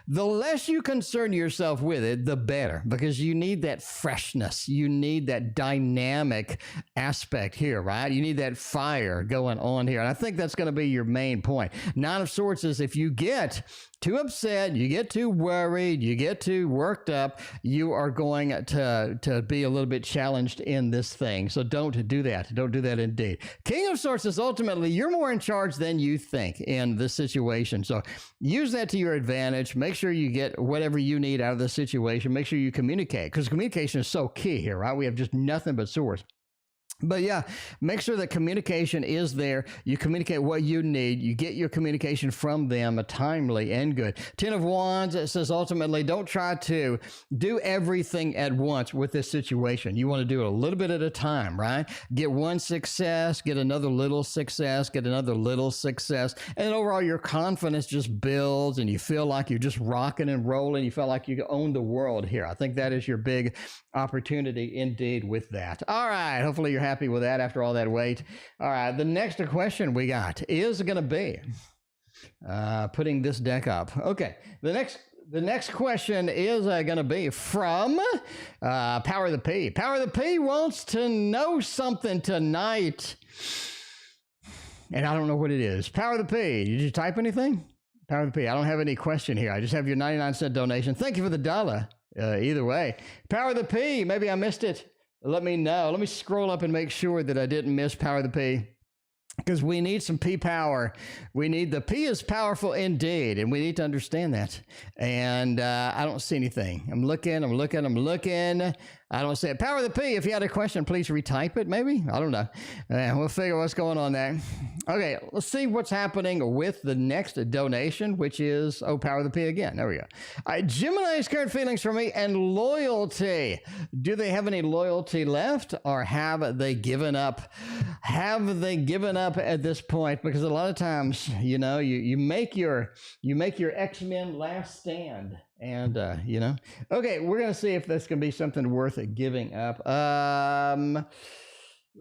The less you concern yourself with it, the better, because you need that freshness. You need that dynamic aspect here, right? You need that fire going on here. And I think that's going to be your main point. 9 of Swords is if you get too upset, you get too worried, you get too worked up, you are going to be a little bit challenged in this thing. So don't do that. Don't do that indeed. King of Swords is ultimately you're more in charge than you think in this situation. So use that to your advantage. Make sure you get whatever you need out of the situation. Make sure you communicate, because communication is so key here, right? We have just nothing but swords. But yeah, make sure that communication is there. You communicate what you need. You get your communication from them timely and good. 10 of Wands, it says ultimately don't try to do everything at once with this situation. You want to do it a little bit at a time, right? Get one success, get another little success, get another little success. And overall, your confidence just builds and you feel like you're just rocking and rolling. You feel like you own the world here. I think that is your big opportunity indeed with that. All right. Hopefully you're happy with that after all that wait. All right. The next question we got is going to be putting this deck up. Okay. The next question is going to be from Power of the P. Power of the P wants to know something tonight. And I don't know what it is. Power of the P. Did you type anything? Power of the P. I don't have any question here. I just have your 99-cent donation. Thank you for the $1. Either way. Power of the P. Maybe I missed it. Let me know. Let me scroll up and make sure that I didn't miss Power of the P, because we need some P power. We need the P is powerful indeed, and we need to understand that. And I don't see anything. I'm looking. I don't see it. Power of the P. If you had a question, please retype it. Maybe. I don't know. We'll figure what's going on there. Okay, let's see what's happening with the next donation, which is, Power of the P again. There we go. All right, Gemini's current feelings for me and loyalty. Do they have any loyalty left, or have they given up? Have they given up at this point? Because a lot of times, you know, you make your X-Men last stand. And, you know, okay, we're going to see if this can be something worth giving up.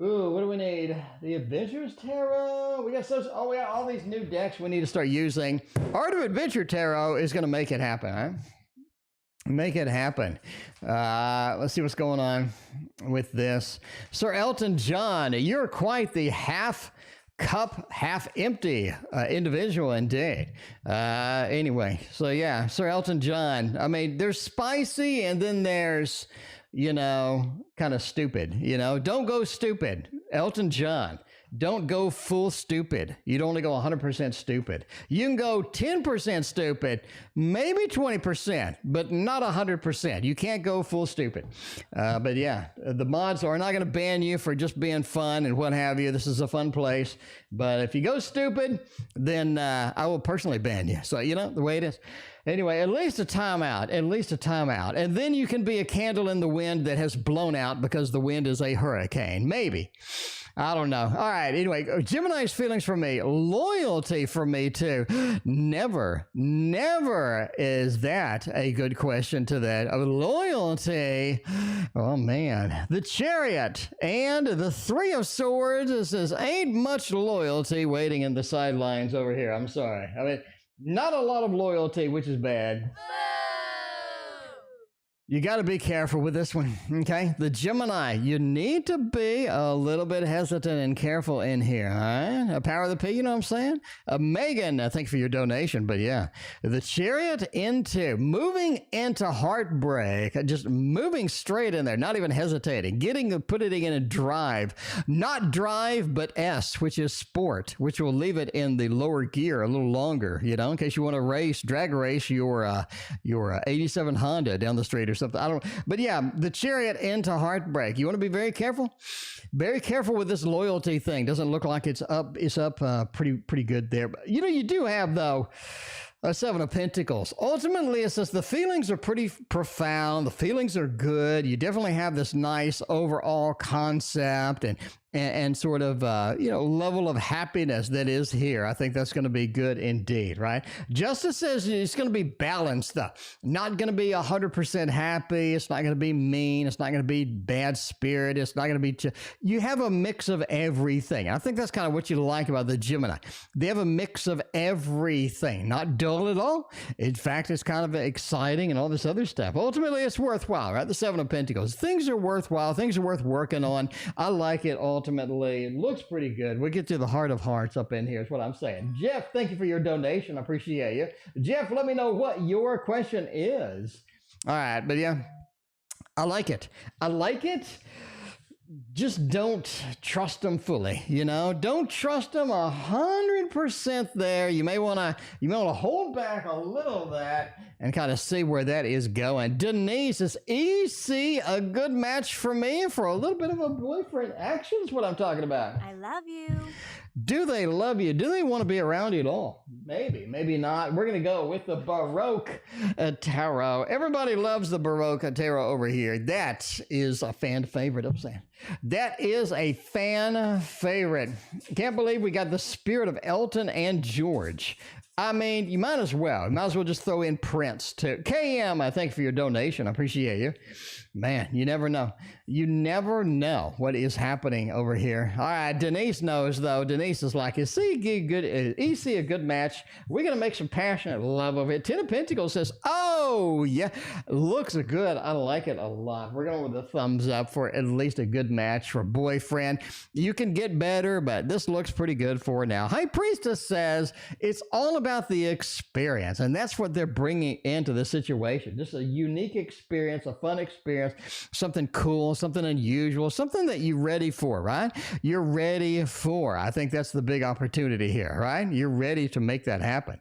Ooh, what do we need? The Adventures Tarot. We got all these new decks we need to start using. Art of Adventure Tarot is going to make it happen, huh? Make it happen. Let's see what's going on with this. Sir Elton John, you're quite the half cup half empty individual indeed. Anyway, so yeah, Sir Elton John. I mean, there's spicy and then there's, you know, kind of stupid. You know, don't go stupid. Elton John. Don't go full stupid. You'd only go 100% stupid. You can go 10% stupid, maybe 20%, but not 100%. You can't go full stupid. But yeah, the mods are not going to ban you for just being fun and what have you. This is a fun place. But if you go stupid, then I will personally ban you. So, you know, the way it is. Anyway, at least a timeout, And then you can be a candle in the wind that has blown out because the wind is a hurricane. Maybe. I don't know. All right. Anyway, Gemini's feelings for me. Loyalty for me, too. Never is that a good question to that. Loyalty. Oh, man. The Chariot and the Three of Swords. It says, ain't much loyalty waiting in the sidelines over here. I'm sorry. I mean, not a lot of loyalty, which is bad. You got to be careful with this one, okay? The Gemini, you need to be a little bit hesitant and careful in here, all right? A Power of the P, you know what I'm saying? Megan, thank you for your donation, but yeah. The Chariot moving into heartbreak, just moving straight in there, not even hesitating, putting it in a drive, not drive, but S, which is sport, which will leave it in the lower gear a little longer, you know, in case you want to drag race your 87 Honda down the street or something. I don't know. But yeah, the Chariot into heartbreak. You want to be very careful. Very careful with this loyalty thing. Doesn't look like it's up pretty good there. But you know, you do have though Seven of Pentacles. Ultimately, it says the feelings are pretty profound. The feelings are good. You definitely have this nice overall concept and sort of, level of happiness that is here. I think that's going to be good indeed, right? Justice says it's going to be balanced, though. Not going to be 100% happy. It's not going to be mean. It's not going to be bad spirit. It's not going to be... You have a mix of everything. I think that's kind of what you like about the Gemini. They have a mix of everything. Not dull at all. In fact, it's kind of exciting and all this other stuff. Ultimately, it's worthwhile, right? The Seven of Pentacles. Things are worthwhile. Things are worth working on. I like it all. Ultimately, it looks pretty good. We'll get to the heart of hearts up in here is what I'm saying. Jeff, thank you for your donation. I appreciate you. Jeff, let me know what your question is. All right, but yeah, I like it. I like it. Just don't trust them fully, Don't trust them 100% there. You may want to hold back a little of that and kind of see where that is going. Denise, is EC a good match for me for a little bit of a boyfriend action? Is what I'm talking about.
I love you.
Do they love you? Do they want to be around you at all? Maybe, maybe not. We're going to go with the Baroque Tarot. Everybody loves the Baroque Tarot over here. That is a fan favorite, I'm saying. That is a fan favorite. Can't believe we got the spirit of Elton and George. I mean, you might as well. You might as well just throw in Prince, too. KM, I thank you for your donation. I appreciate you. Man, you never know. You never know what is happening over here. All right, Denise knows, though. Denise is like, is EC a good match? We're going to make some passionate love of it. Ten of Pentacles says, oh, yeah, looks good. I like it a lot. We're going with a thumbs up for at least a good match for boyfriend. You can get better, but this looks pretty good for now. High Priestess says it's all about the experience, and that's what they're bringing into the situation. Just a unique experience, a fun experience, something cool, something unusual, something that you're ready for, right? You're ready for. I think that's the big opportunity here, right? You're ready to make that happen.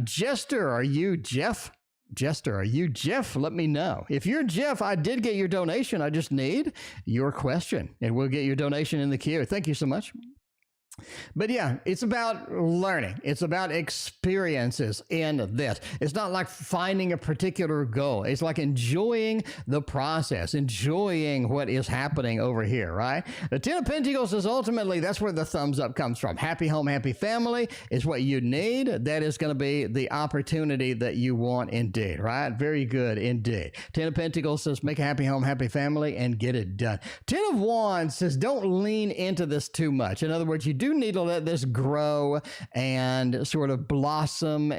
Jester, are you Jeff? Jester, are you Jeff? Let me know. If you're Jeff, I did get your donation. I just need your question, and we'll get your donation in the queue. Thank you so much. But yeah, it's about learning. It's about experiences in this. It's not like finding a particular goal. It's like enjoying the process, enjoying what is happening over here, right? The Ten of Pentacles is ultimately, that's where the thumbs up comes from. Happy home, happy family is what you need. That is going to be the opportunity that you want indeed, right? Very good indeed. Ten of Pentacles says make a happy home, happy family, and get it done. Ten of Wands says don't lean into this too much. In other words, you do need to let this grow and sort of blossom,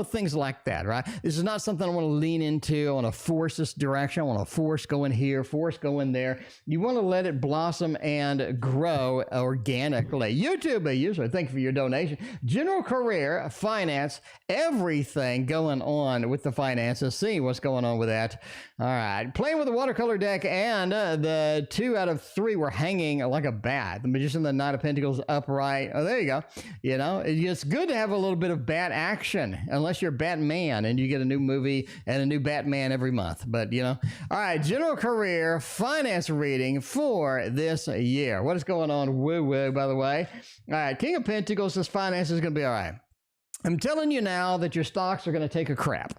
things like that, right? This is not something I want to lean into. I want to force this direction. I want to force going here, force going there. You want to let it blossom and grow organically. YouTube user, thank you for your donation. General career, finance, everything going on with the finances. See what's going on with that. All right. Playing with the watercolor deck, and the 2 out of 3 were hanging like a bat. The Magician, the Knight of Pentacles upright. Oh, there you go. It's good to have a little bit of bat action, unless you're Batman and you get a new movie and a new Batman every month. But, all right, general career, finance reading for this year. What is going on? Woo-woo, by the way. All right, King of Pentacles says finance is going to be all right. I'm telling you now that your stocks are going to take a crap.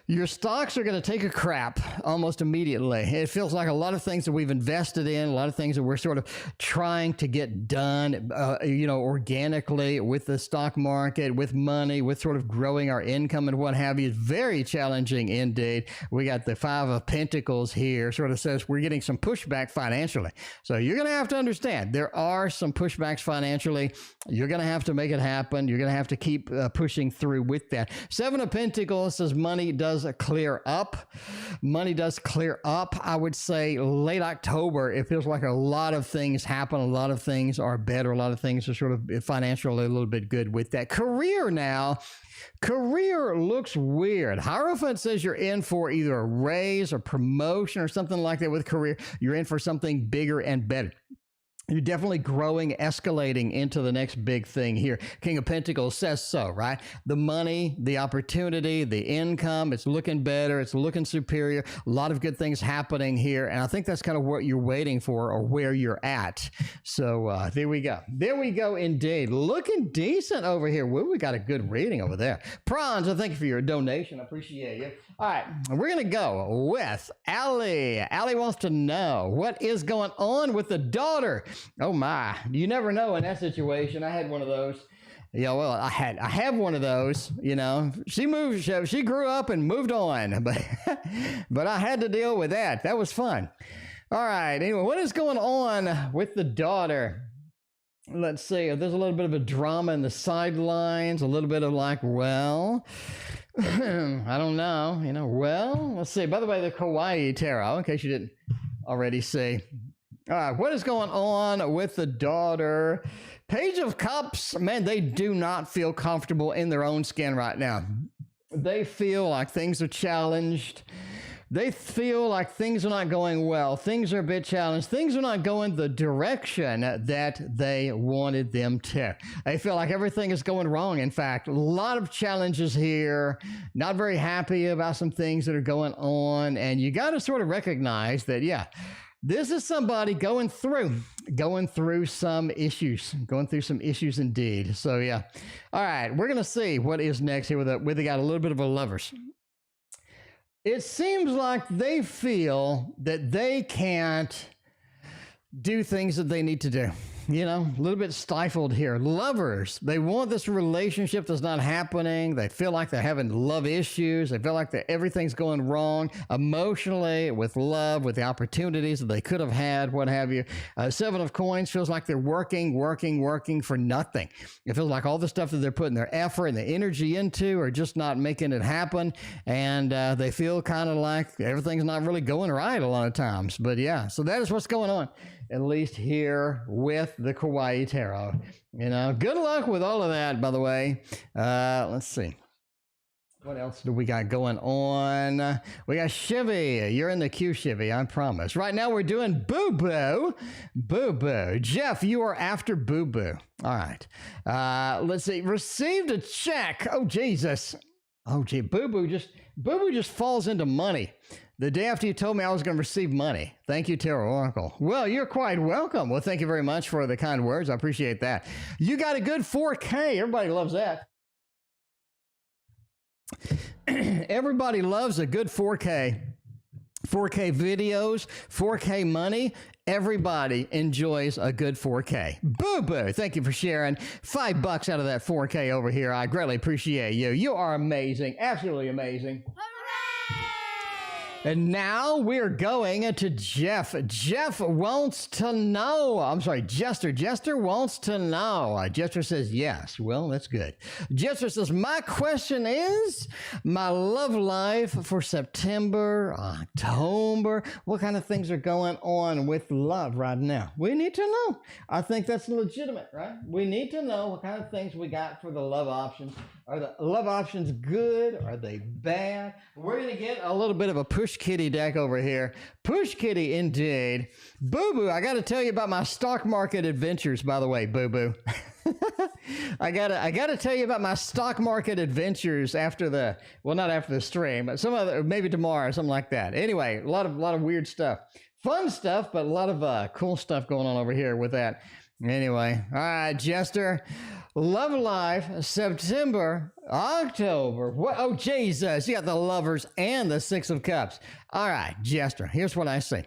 Your stocks are going to take a crap almost immediately. It feels like a lot of things that we've invested in, a lot of things that we're sort of trying to get done, organically with the stock market, with money, with sort of growing our income and what have you. It's very challenging indeed. We got the Five of Pentacles here, sort of says we're getting some pushback financially. So you're going to have to understand there are some pushbacks financially. You're going to have to make it happen. You're going to have to keep pushing through with that. Seven of Pentacles says money does clear up. Money does clear up. I would say late October, it feels like a lot of things happen. A lot of things are better. A lot of things are sort of financially a little bit good with that. Career now. Career looks weird. Hierophant says you're in for either a raise or promotion or something like that with career. You're in for something bigger and better. You're definitely growing, escalating into the next big thing here. King of Pentacles says so, right? The money, the opportunity, the income, it's looking better. It's looking superior. A lot of good things happening here. And I think that's kind of what you're waiting for or where you're at. So there we go. There we go indeed. Looking decent over here. Woo, we got a good reading over there. Prans, I thank you for your donation. I appreciate you. All right, we're going to go with Allie. Allie wants to know what is going on with the daughter. Oh my, you never know in that situation. I had one of those. Yeah, well, I have one of those, you know. She grew up and moved on, but I had to deal with that. That was fun. All right, anyway, what is going on with the daughter? Let's see, there's a little bit of a drama in the sidelines, a little bit of like, well, I don't know, you know, well, let's see. By the way, the Kawaii Tarot, in case you didn't already see. All right, what is going on with the daughter? Page of Cups, man, they do not feel comfortable in their own skin right now. They feel like things are challenged. They feel like things are not going well. Things are a bit challenged. Things are not going the direction that they wanted them to. They feel like everything is going wrong. In fact, a lot of challenges here. Not very happy about some things that are going on. And you got to sort of recognize that, yeah, this is somebody going through some issues indeed. So yeah. All right, we're going to see what is next here with they got a little bit of a Lovers. It seems like they feel that they can't do things that they need to do. You know, a little bit stifled here. Lovers, they want this relationship that's not happening. They feel like they're having love issues. They feel like that everything's going wrong emotionally with love, with the opportunities that they could have had, what have you. Seven of Coins feels like they're working for nothing. It feels like all the stuff that they're putting their effort and the energy into are just not making it happen. And they feel kind of like everything's not really going right a lot of times. But yeah, so that is what's going on, at least here with the Kawaii Tarot. You know, good luck with all of that, by the way. Let's see. What else do we got going on? We got Chivy. You're in the queue, Chivy, I promise. Right now we're doing BooBoo. BooBoo. Jeff, you are after BooBoo. All right. Let's see. Received a check. Oh, Jesus. Oh, gee. BooBoo just falls into money. The day after you told me I was going to receive money. Thank you, TarotOracle. Well, you're quite welcome. Well, thank you very much for the kind words. I appreciate that. You got a good 4K. Everybody loves that. Everybody loves a good 4K. 4K videos, 4K money. Everybody enjoys a good 4K. BooBoo, thank you for sharing. $5 out of that 4K over here. I greatly appreciate you. You are amazing. Absolutely amazing. And now we're going to Jeff. Jeff wants to know. I'm sorry, Jester. Jester wants to know. Jester says yes. Well, that's good. Jester says, my question is my love life for September, October. What kind of things are going on with love right now? We need to know. I think that's legitimate, right? We need to know what kind of things we got for the love options. Are the love options good? Are they bad? We're going to get a little bit of a push kitty deck over here. Push kitty indeed. BooBoo, I got to tell you about my stock market adventures, by the way, BooBoo. I gotta tell you about my stock market adventures after the, well, not after the stream, but some other, maybe tomorrow or something like that. Anyway, a lot of weird stuff. Fun stuff, but a lot of cool stuff going on over here with that. Anyway, all right, Jester. Love life, September, October. What? Oh, Jesus. You got the Lovers and the Six of Cups. All right, Jester, here's what I see.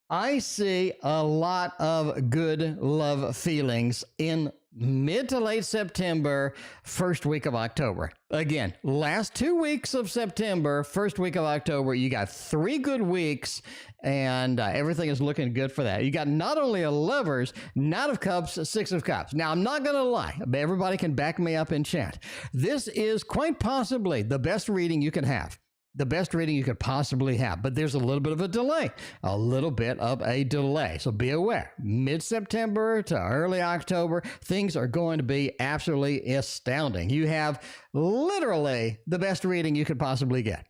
I see a lot of good love feelings in mid to late September, first week of October. Again, last 2 weeks of September, first week of October, you got 3 good weeks, and everything is looking good for that. You got not only a Lovers, Knight of Cups, Six of Cups. Now, I'm not going to lie. Everybody can back me up in chat. This is quite possibly the best reading you can have. The best reading you could possibly have, but there's a little bit of a delay, So be aware, mid-September to early October, things are going to be absolutely astounding. You have literally the best reading you could possibly get.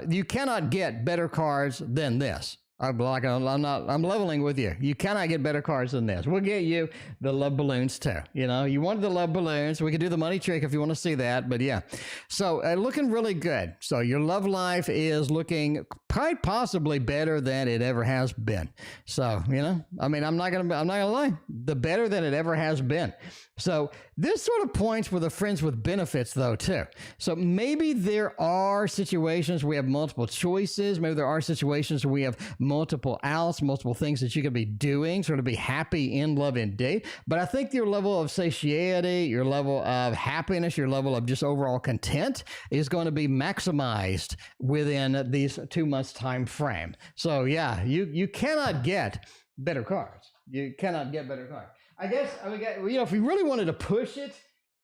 You cannot get better cards than this. I'm leveling with you. You cannot get better cards than this. We'll get you the love balloons too. You know, you wanted the love balloons. We could do the money trick if you want to see that. But yeah, so looking really good. So your love life is looking quite possibly better than it ever has been. So, you know, I mean, I'm not gonna lie, the better than it ever has been. So this sort of points with the friends with benefits though too. So maybe there are situations where we have multiple choices. Maybe there are situations where we have multiple outs, multiple things that you could be doing, sort of be happy in love and date. But I think your level of satiety, your level of happiness, your level of just overall content is going to be maximized within these 2 months time frame. So yeah, you cannot get better cards. You cannot get better cards. I guess, you know, if we really wanted to push it,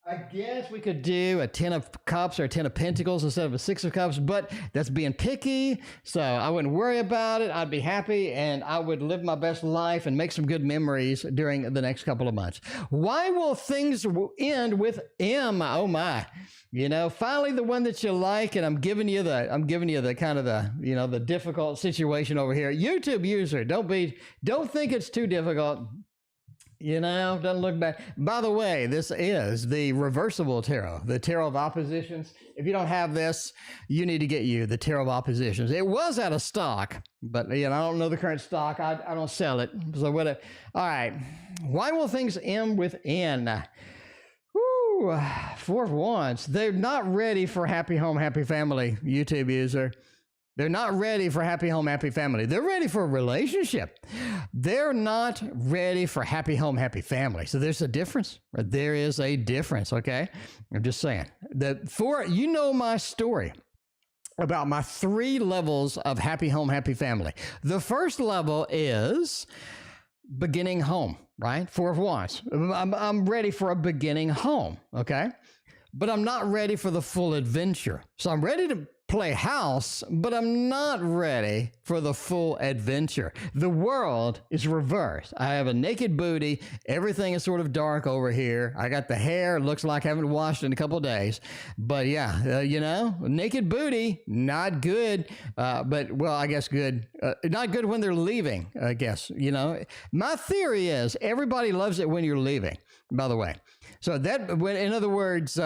I guess we could do a 10 of cups or a 10 of pentacles instead of a 6 of cups, but that's being picky. So I wouldn't worry about it. I'd be happy and I would live my best life and make some good memories during the next couple of months. Why will things end with M? Oh my, you know, finally the one that you like. And I'm giving you the kind of the, you know, the difficult situation over here. YouTube user, don't think it's too difficult. You know, doesn't look bad. By the way, this is the reversible tarot, the tarot of oppositions. If you don't have this, you need to get you the tarot of oppositions. It was out of stock, but you know, I don't know the current stock. I don't sell it. So whatever. All right. Why will things end with N? Woo, 4 of Wands. They're not ready for happy home, happy family, YouTube user. They're not ready for happy home, happy family. They're ready for a relationship. They're not ready for happy home, happy family. So there's a difference. There is a difference, okay? I'm just saying. You know my story about my 3 levels of happy home, happy family. The first level is beginning home, right? 4 of Wands. I'm ready for a beginning home, okay? But I'm not ready for the full adventure. So I'm ready to play house, but I'm not ready for the full adventure. The world is reversed. I have a naked booty. Everything is sort of dark over here. I got the hair. It looks like I haven't washed in a couple of days. But yeah, you know, naked booty, not good. But, well, I guess good. Not good when they're leaving, I guess. You know, my theory is everybody loves it when you're leaving, by the way. So in other words,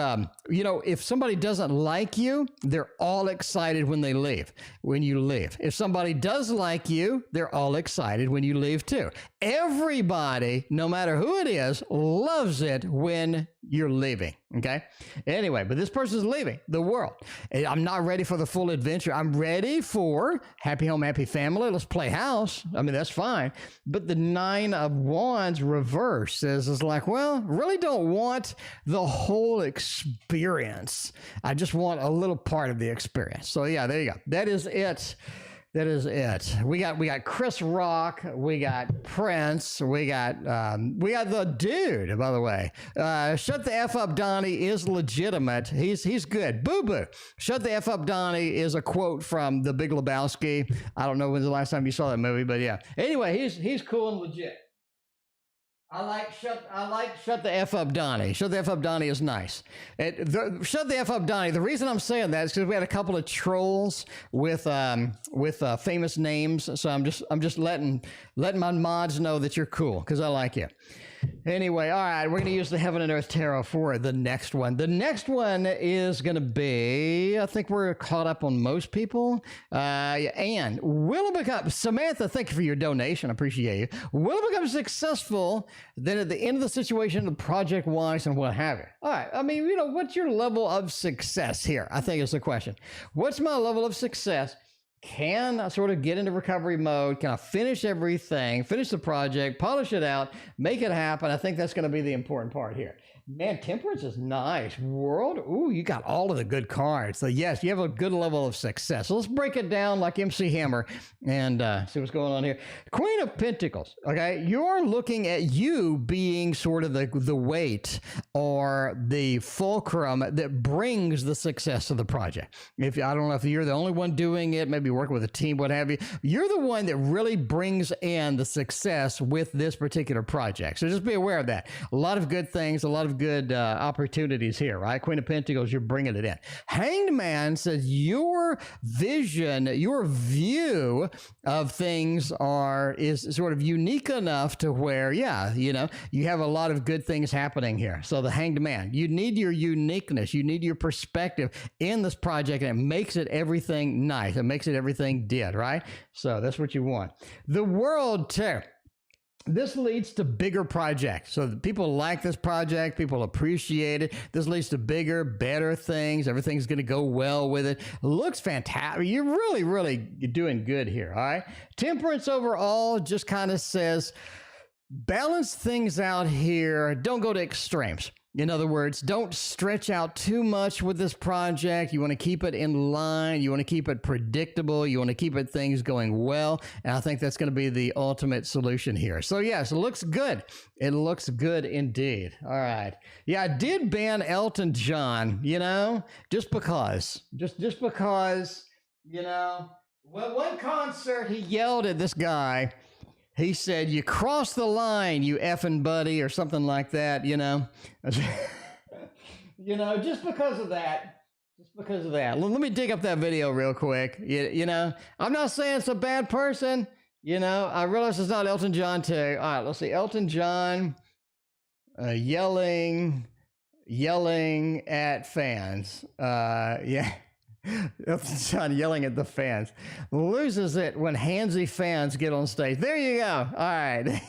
you know, if somebody doesn't like you, they're all excited when they leave, when you leave. If somebody does like you, they're all excited when you leave too. Everybody, no matter who it is, loves it when you're leaving. Okay. Anyway, but this person's leaving the world. I'm not ready for the full adventure. I'm ready for happy home, happy family. Let's play house. I mean, that's fine. But the 9 of Wands reverse is like, well, really don't want the whole experience. I just want a little part of the experience. So yeah, there you go. That is it. That is it. We got Chris Rock. We got Prans. We got the dude, by the way. Shut the F up, Donnie is legitimate. He's good. BooBoo. Shut the F up, Donnie is a quote from The Big Lebowski. I don't know when's the last time you saw that movie, but yeah. Anyway, he's cool and legit. I like shut the F up, Donnie. Shut the F up, Donnie is nice. Shut the F up, Donnie. The reason I'm saying that is because we had a couple of trolls with famous names. So I'm just letting my mods know that you're cool because I like you. Anyway, all right, we're going to use the Heaven and Earth Tarot for the next one. The next one is going to be, I think we're caught up on most people. And will it become, Samantha, thank you for your donation. I appreciate you. Will it become successful then at the end of the situation, the project-wise and what have you? All right, I mean, you know, what's your level of success here? I think is the question. What's my level of success? Can I sort of get into recovery mode? Can I finish everything, finish the project, polish it out, make it happen? I think that's going to be the important part here. Man, Temperance is nice. World, ooh, you got all of the good cards. So yes, you have a good level of success. So let's break it down like MC Hammer and see what's going on here. Queen of Pentacles, okay? You're looking at you being sort of the weight or the fulcrum that brings the success of the project. I don't know if you're the only one doing it, maybe maybe working with a team, what have you. You're the one that really brings in the success with this particular project. So just be aware of that. A lot of good things, a lot of good opportunities here, right? Queen of Pentacles, you're bringing it in. Hanged Man says your vision, your view of things is sort of unique enough to where, yeah, you know, you have a lot of good things happening here. So the Hanged Man, you need your uniqueness, you need your perspective in this project, and it makes it everything nice. It makes it everything dead, right? So that's what you want. The World too. This leads to bigger projects. So people like this project. People appreciate it. This leads to bigger, better things. Everything's going to go well with it. Looks fantastic. You're really, really doing good here. All right. Temperance overall just kind of says, balance things out here. Don't go to extremes. In other words, don't stretch out too much with this project. You want to keep it in line. You want to keep it predictable. You want to keep it things going well. And I think that's going to be the ultimate solution here. So yes, it looks good. It looks good indeed. All right. Yeah, I did ban Elton John, you know, just because, just because, you know, well, one concert he yelled at this guy. He said, "You crossed the line, you effing buddy," or something like that, you know. You know, just because of that. Just because of that. Let me dig up that video real quick. You know, I'm not saying it's a bad person. You know, I realize it's not Elton John too. All right, let's see. Elton John yelling at fans. Yeah. Elton John yelling at the fans. Loses it when handsy fans get on stage. There you go. All right.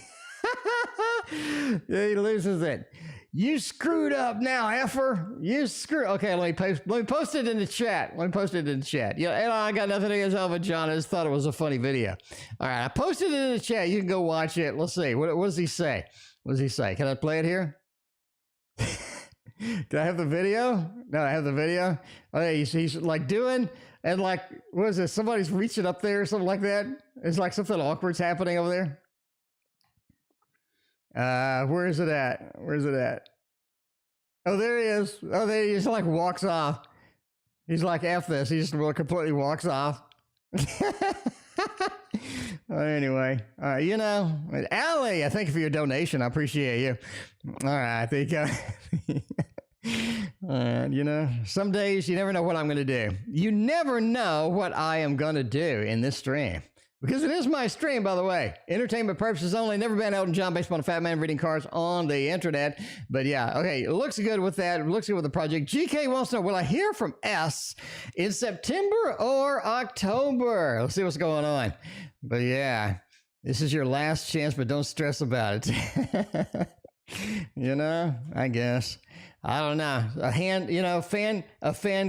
He loses it. You screwed up now, effer. You screw. Okay, let me post it in the chat. Let me post it in the chat. Yeah, and I got nothing against Elton John. I just thought it was a funny video. All right, I posted it in the chat. You can go watch it. Let's see. What does he say? What does he say? Can I play it here? Do I have the video? No, I have the video. Oh, yeah, he's like doing, and like, what is this? Somebody's reaching up there or something like that. It's like something awkward's happening over there. Where is it at? Where's it at? Oh, there he is. Oh, there he just like walks off. He's like, F this. He just completely walks off. Anyway, you know, Allie, I thank you for your donation. I appreciate you. All right, I think, you know, some days you never know what I'm going to do. You never know what I am going to do in this stream. Because it is my stream, by the way. Entertainment purposes only. Never been Elton John based on a fat man reading cards on the internet. But yeah, okay, it looks good with that. It looks good with the project. GK wants to know, will I hear from S in September or October? Let's see what's going on. But yeah, this is your last chance, but don't stress about it. You know, I guess. I don't know. A fan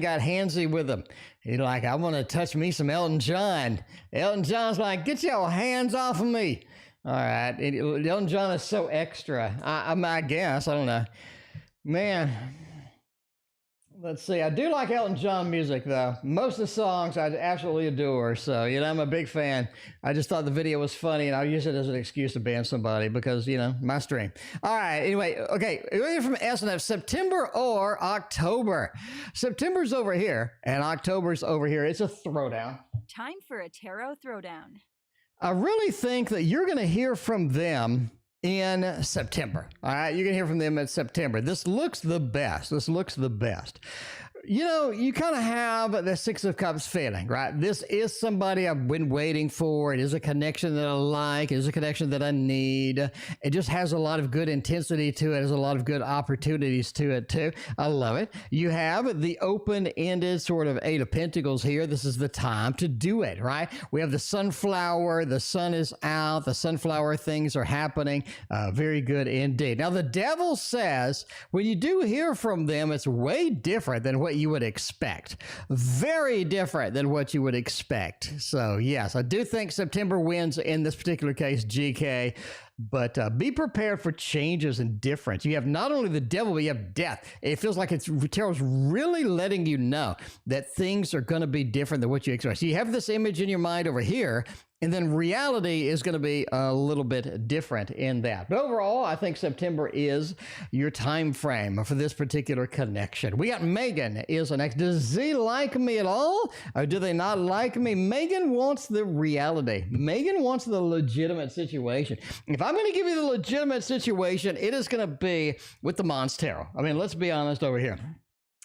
got handsy with him. He's like, I want to touch me some Elton John. Elton John's like, get your hands off of me. All right. Elton John is so extra. I guess. I don't know. Man. Let's see. I do like Elton John music, though. Most of the songs I absolutely adore. So, you know, I'm a big fan. I just thought the video was funny, and I'll use it as an excuse to ban somebody because, you know, my stream. All right. Anyway, okay. We're here from SNF, September or October. September's over here, and October's over here. It's a throwdown.
Time for a tarot throwdown.
I really think that you're going to hear from them in September. All right, you're gonna hear from them in September. This looks the best. This looks the best. You know, you kind of have the Six of Cups feeling, right? This is somebody I've been waiting for. It is a connection that I like. It is a connection that I need. It just has a lot of good intensity to it. There's a lot of good opportunities to it, too. I love it. You have the open-ended sort of Eight of Pentacles here. This is the time to do it, right? We have the sunflower. The sun is out. The sunflower things are happening. Very good indeed. Now, the devil says when you do hear from them, it's way different than what you would expect. Very different than what you would expect. So yes, I do think September wins in this particular case, GK. But be prepared for changes and difference. You have not only the devil, but you have death. It feels like tarot's really letting you know that things are going to be different than what you expect. So you have this image in your mind over here, and then reality is going to be a little bit different in that. But overall, I think September is your time frame for this particular connection. We got Megan is the next. Does Z like me at all? Or do they not like me? Megan wants the reality. Megan wants the legitimate situation. If I'm going to give you the legitimate situation, it is going to be with the Mons Tarot. I mean, let's be honest over here.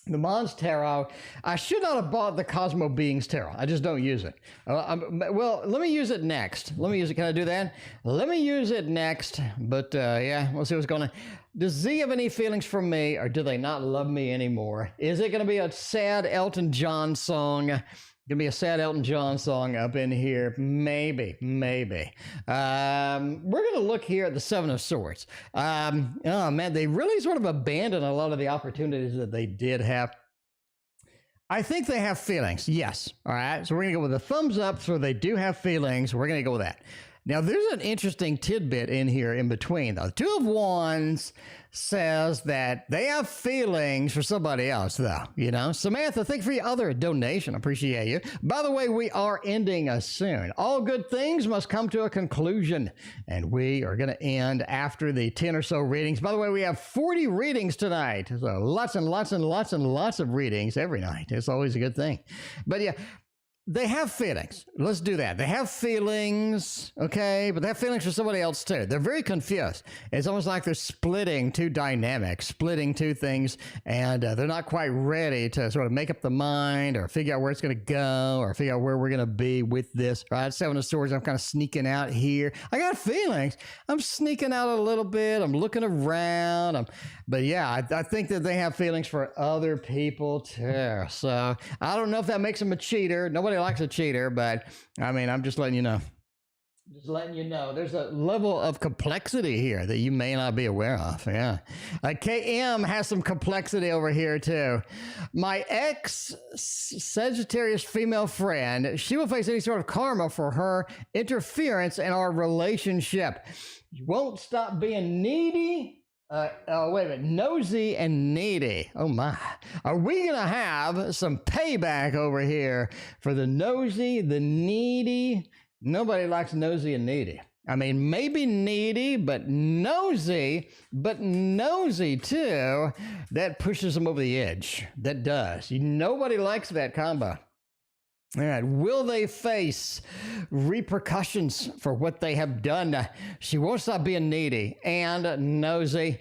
The Mons Tarot, I should not have bought the Cosmo Beings Tarot. I just don't use it. Well, let me use it next. Let me use it. Can I do that? Let me use it next. But yeah, we'll see what's going on. Does Z have any feelings for me, or do they not love me anymore? Is it going to be a sad Elton John song? Gonna be a sad Elton John song up in here. Maybe. We're gonna look here at the Seven of Swords. Oh man, they really sort of abandoned a lot of the opportunities that they did have. I think they have feelings, yes. All right, so we're gonna go with a thumbs up, so they do have feelings. We're gonna go with that. Now, there's an interesting tidbit in here in between, though. Two of Wands says that they have feelings for somebody else, though. You know, Samantha, thank you for your other donation. Appreciate you. By the way, we are ending soon. All good things must come to a conclusion, and we are going to end after the 10 or so readings. By the way, we have 40 readings tonight, so lots and lots and lots and lots of readings every night. It's always a good thing. But yeah, they have feelings. Let's do that. They have feelings, okay? But they have feelings for somebody else, too. They're very confused. It's almost like they're splitting two dynamics, splitting two things, and they're not quite ready to sort of make up the mind or figure out where it's going to go or figure out where we're going to be with this, right? Seven of Swords, I'm kind of sneaking out here. I got feelings. I'm sneaking out a little bit. I'm looking around. But yeah, I think that they have feelings for other people, too. So I don't know if that makes them a cheater. Nobody likes a cheater, but I mean, I'm just letting you know. Just letting you know, there's a level of complexity here that you may not be aware of. Yeah. KM has some complexity over here, too. My ex-Sagittarius female friend, she will face any sort of karma for her interference in our relationship. You won't stop being needy. Wait a minute, nosy and needy. Oh my. Are we going to have some payback over here for the nosy, the needy? Nobody likes nosy and needy. I mean, maybe needy, but nosy too. That pushes them over the edge. That does. Nobody likes that combo. All right, will they face repercussions for what they have done? She won't stop being needy and nosy.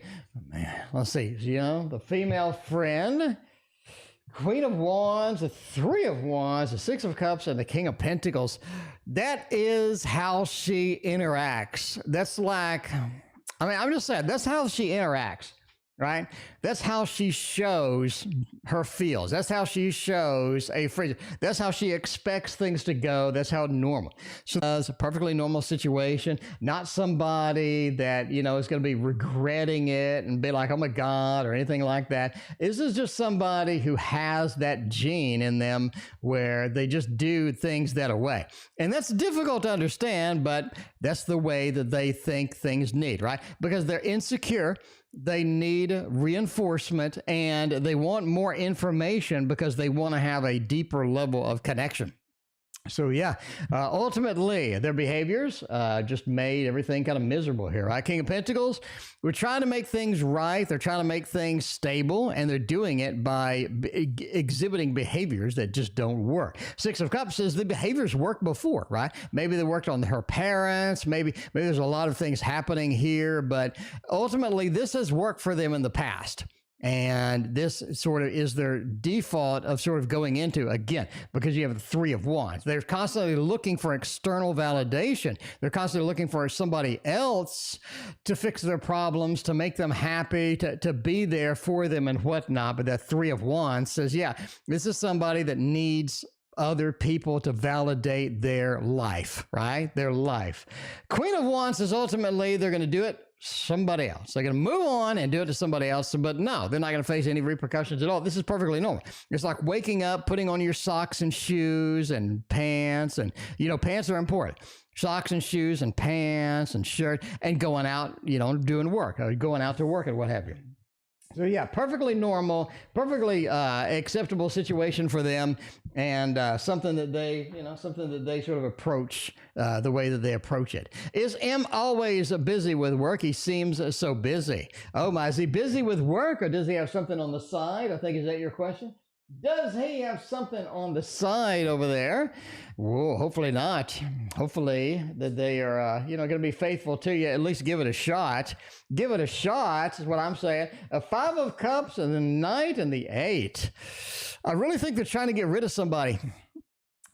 Man, let's see, you know, the female friend, Queen of Wands, the Three of Wands, the Six of Cups, and the King of Pentacles. That is how she interacts. That's like, I mean, I'm just saying, that's how she interacts. Right? That's how she shows her feels. That's how she shows a phrase. That's how she expects things to go. That's how normal. So it's a perfectly normal situation, not somebody that, you know, is going to be regretting it and be like, oh my God, or anything like that. This is just somebody who has that gene in them where they just do things that way. And that's difficult to understand, but that's the way that they think things need, right? Because they're insecure. They need reinforcement and they want more information because they want to have a deeper level of connection. So yeah, ultimately their behaviors just made everything kind of miserable here, right? King of Pentacles, we're trying to make things right. They're trying to make things stable, and they're doing it by exhibiting behaviors that just don't work. Six of Cups says the behaviors worked before, right? Maybe they worked on her parents. Maybe there's a lot of things happening here, but ultimately this has worked for them in the past. And this sort of is their default of sort of going into, again, because you have the Three of Wands. They're constantly looking for external validation. They're constantly looking for somebody else to fix their problems, to make them happy, to be there for them and whatnot. But that Three of Wands says, yeah, this is somebody that needs other people to validate their life, right? Their life. Queen of Wands is ultimately they're going to do it somebody else. They're going to move on and do it to somebody else, but no, they're not going to face any repercussions at all. This is perfectly normal. It's like waking up, putting on your socks and shoes and pants, and, you know, pants are important. Socks and shoes and pants and shirt, and going out, you know, doing work, or going out to work and what have you. So yeah, perfectly normal, perfectly acceptable situation for them, and something that they, you know, something that they sort of approach the way that they approach it. Is M always busy with work? He seems so busy. Oh my, is he busy with work, or does he have something on the side? I think, is that your question? Does he have something on the side over there? Whoa, hopefully not. Hopefully that they are, you know, going to be faithful to you. At least give it a shot. Give it a shot is what I'm saying. A 5 of Cups and the Knight and the 8. I really think they're trying to get rid of somebody.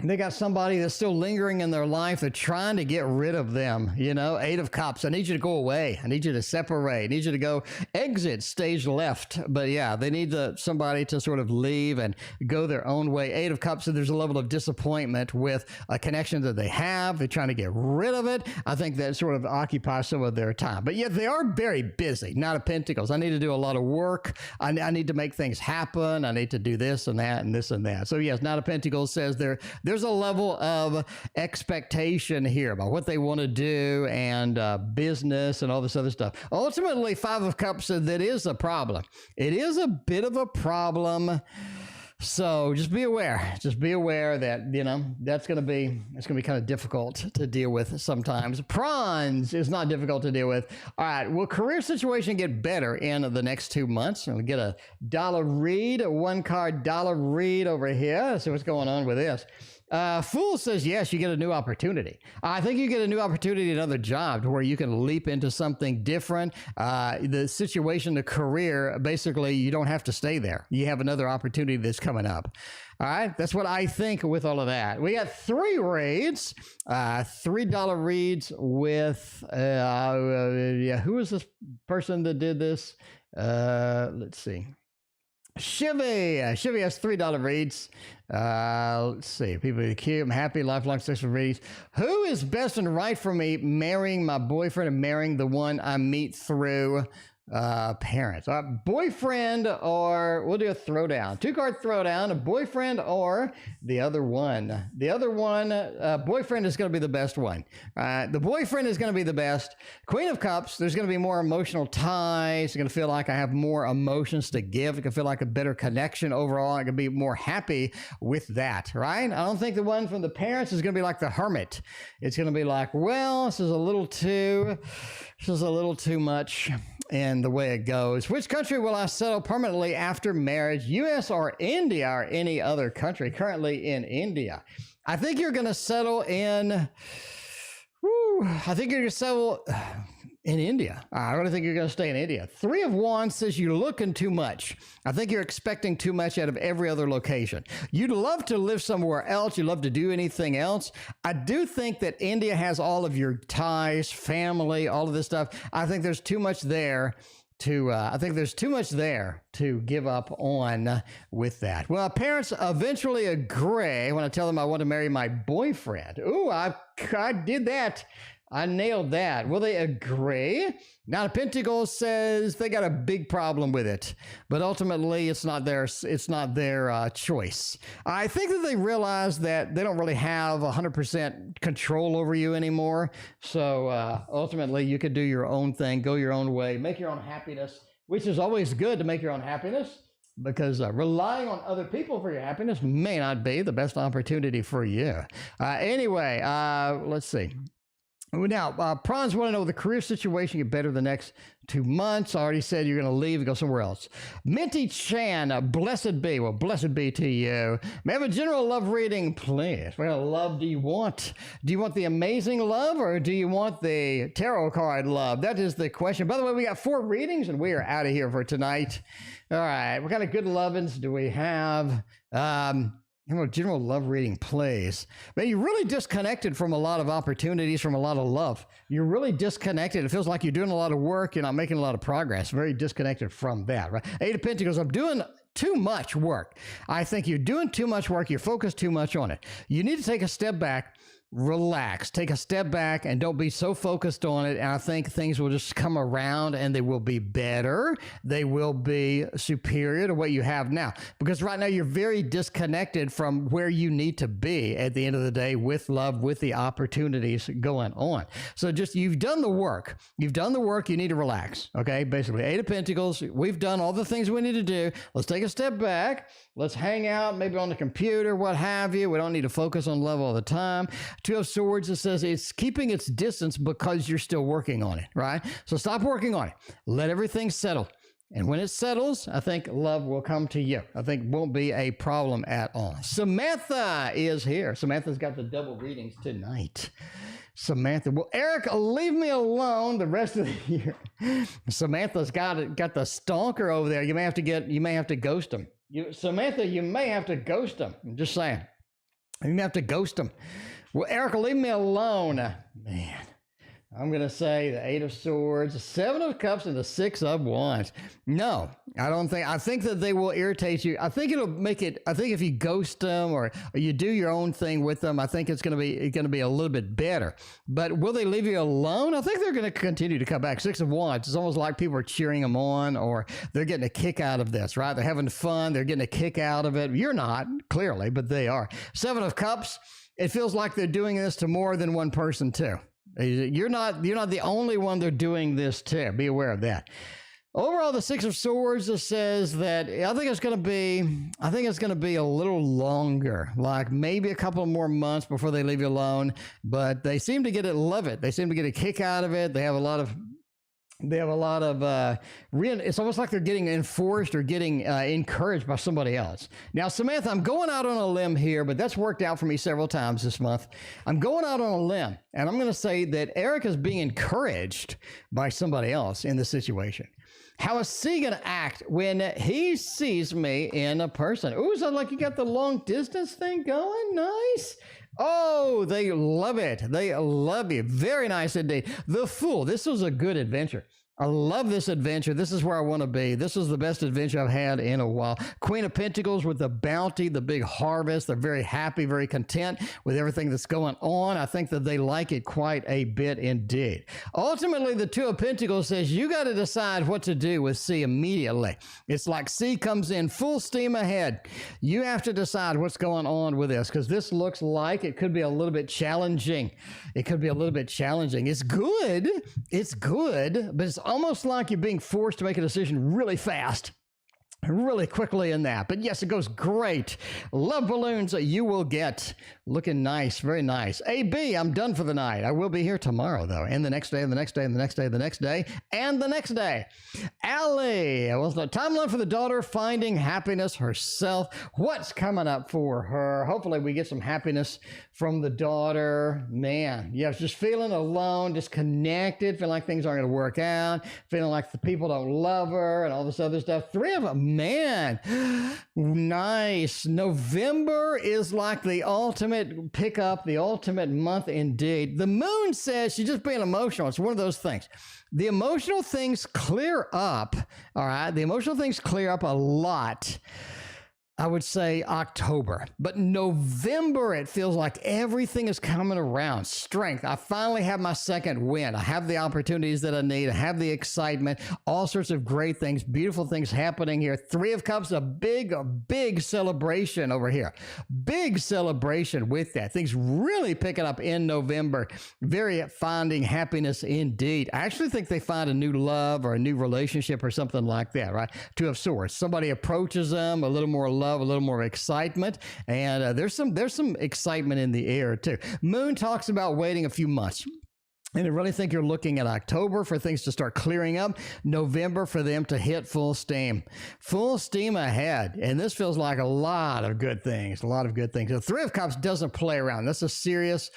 They got somebody that's still lingering in their life. They're trying to get rid of them. You know, 8 of Cups. I need you to go away. I need you to separate. I need you to go exit stage left. But yeah, they need somebody to sort of leave and go their own way. 8 of Cups, so there's a level of disappointment with a connection that they have. They're trying to get rid of it. I think that sort of occupies some of their time. But yet they are very busy. Knight of Pentacles. I need to do a lot of work. I need to make things happen. I need to do this and that and this and that. So yes, Knight of Pentacles says there's a level of expectation here about what they want to do, and business and all this other stuff. Ultimately, 5 of Cups, that is a problem. It is a bit of a problem. So just be aware. Just be aware that, you know, it's going to be kind of difficult to deal with sometimes. Prans is not difficult to deal with. All right. Will career situation get better in the next 2 months? We'll get a dollar read, a 1-card dollar read over here. Let's see what's going on with this. Fool says, yes, you get a new opportunity. I think you get a new opportunity, another job, to where you can leap into something different. The situation, the career, basically, you don't have to stay there. You have another opportunity that's coming up. All right, that's what I think with all of that. We got 3 reads, $3 reads with, yeah, who is this person that did this? Let's see. Shivy has $3 reads. Let's see. People are cute. I'm happy. Lifelong sexual reads. Who is best and right for me? Marrying my boyfriend and marrying the one I meet through parents. Boyfriend, or we'll do a throwdown. 2-card throwdown. A boyfriend or the other one. The other one, boyfriend is going to be the best one. The boyfriend is going to be the best. Queen of Cups, there's going to be more emotional ties. You're going to feel like I have more emotions to give. You can feel like a better connection overall. I can be more happy with that, right? I don't think the one from the parents is going to be like the hermit. It's going to be like, well, this is a little too much. And the way it goes. Which country will I settle permanently after marriage? U.S. or India, or any other country? Currently in India. I think you're going to settle in... I think you're going to settle in India. I really think you're going to stay in India. 3 of Wands says you're looking too much. I think you're expecting too much out of every other location. You'd love to live somewhere else. You'd love to do anything else. I do think that India has all of your ties, family, all of this stuff. I think there's too much there to give up on with that. Well, parents eventually agree when I tell them I want to marry my boyfriend. Ooh, I did that. I nailed that. Will they agree? Now, Pentacles says they got a big problem with it, but ultimately it's not their choice. I think that they realize that they don't really have 100% control over you anymore. So ultimately, you could do your own thing, go your own way, make your own happiness, which is always good to make your own happiness, because relying on other people for your happiness may not be the best opportunity for you. Anyway, let's see. Now, Prans want to know the career situation get better the next 2 months. I already said you're going to leave and go somewhere else. Minty Chan, blessed be. Well, blessed be to you. May I have a general love reading, please? What kind of love do you want? Do you want the amazing love, or do you want the tarot card love? That is the question. By the way, we got 4 readings, and we are out of here for tonight. All right. What kind of good lovings do we have? General love reading, please. Man, you're really disconnected from a lot of opportunities, from a lot of love. You're really disconnected. It feels like you're doing a lot of work. You're not making a lot of progress. Very disconnected from that, right? 8 of Pentacles, I'm doing too much work. I think you're doing too much work. You're focused too much on it. You need to take a step back relax, take a step back, and don't be so focused on it. And I think things will just come around and they will be better. They will be superior to what you have now. Because right now you're very disconnected from where you need to be at the end of the day with love, with the opportunities going on. So just, you've done the work. You've done the work. You need to relax. Okay. Basically, Eight of Pentacles. We've done all the things we need to do. Let's take a step back. Let's hang out, maybe on the computer, what have you. We don't need to focus on love all the time. Two of Swords, it says it's keeping its distance because you're still working on it, right? So stop working on it. Let everything settle. And when it settles, I think love will come to you. I think it won't be a problem at all. Samantha is here. Samantha's got the double readings tonight. Samantha, well, Eric, leave me alone the rest of the year. Samantha's got the stalker over there. You may have to ghost him. Samantha, you may have to ghost him. I'm just saying. You may have to ghost him. Well, Erica, leave me alone. Man, I'm going to say the Eight of Swords, the Seven of Cups, and the Six of Wands. No, I think that they will irritate you. I think it'll make it, I think if you ghost them or you do your own thing with them, I think it's going to be a little bit better. But will they leave you alone? I think they're going to continue to come back. Six of Wands, it's almost like people are cheering them on or they're getting a kick out of this, right? They're having fun. They're getting a kick out of it. You're not, clearly, but they are. Seven of Cups, it feels like they're doing this to more than one person too. You're not the only one they're doing this to. Be aware of that. Overall, the Six of Swords says that I think it's going to be a little longer, like maybe a couple more months before they leave you alone. But they seem to love it. They seem to get a kick out of it. They have a lot of it's almost like they're getting enforced or getting encouraged by somebody else. Now, Samantha, I'm going out on a limb here, but that's worked out for me several times this month. I'm going out on a limb, and I'm going to say that Eric is being encouraged by somebody else in this situation. How is he going to act when he sees me in a person? Ooh, so like you got the long distance thing going? Nice. Oh, they love it. They love you. Very nice indeed. The Fool. This was a good adventure. I love this adventure. This is where I want to be. This is the best adventure I've had in a while. Queen of Pentacles with the bounty, the big harvest. They're very happy, very content with everything that's going on. I think that they like it quite a bit indeed. Ultimately, the Two of Pentacles says you got to decide what to do with C immediately. It's like C comes in full steam ahead. You have to decide what's going on with this because this looks like it could be a little bit challenging. It could be a little bit challenging. It's good. It's good, but it's almost like you're being forced to make a decision really fast, really quickly in that. But yes, it goes great. Love balloons you will get. Looking nice, very nice. AB, I'm done for the night. I will be here tomorrow, though, and the next day, and the next day, and the next day, and the next day, and the next day. Allie, well, it's not timeline for the daughter finding happiness herself. What's coming up for her? Hopefully, we get some happiness from the daughter. Man, yeah, just feeling alone, disconnected, feeling like things aren't going to work out, feeling like the people don't love her, and all this other stuff. Three of them, man, nice. November is like the ultimate pickup, the ultimate month indeed. The moon says she's just being emotional. It's one of those things. The emotional things clear up, all right? The emotional things clear up a lot. I would say October, but November, it feels like everything is coming around. Strength. I finally have my second win. I have the opportunities that I need. I have the excitement, all sorts of great things, beautiful things happening here. Three of Cups, a big celebration over here. Big celebration with that. Things really picking up in November. Very finding happiness indeed. I actually think they find a new love or a new relationship or something like that, right? Two of Swords. Somebody approaches them, a little more love, a little more excitement, and there's some excitement in the air too. Moon talks about waiting a few months. And I really think you're looking at October for things to start clearing up, November for them to hit full steam ahead. And this feels like a lot of good things, The Three of Cups doesn't play around. That's a serious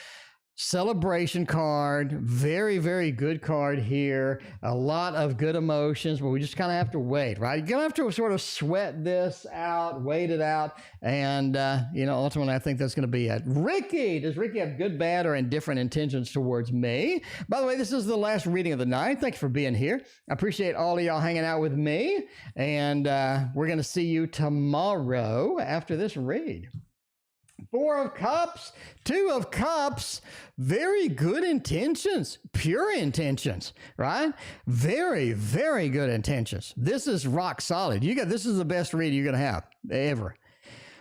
celebration card. Very, very good card here. A lot of good emotions, but we just kind of have to wait, right? You're going to have to sort of sweat this out, wait it out. And, ultimately, I think that's going to be it. Ricky, does Ricky have good, bad, or indifferent intentions towards me? By the way, this is the last reading of the night. Thanks for being here. I appreciate all of y'all hanging out with me. And we're going to see you tomorrow after this read. Four of Cups, Two of Cups, very good intentions, pure intentions, right? Very, very good intentions. This is rock solid. This is the best read you're going to have ever.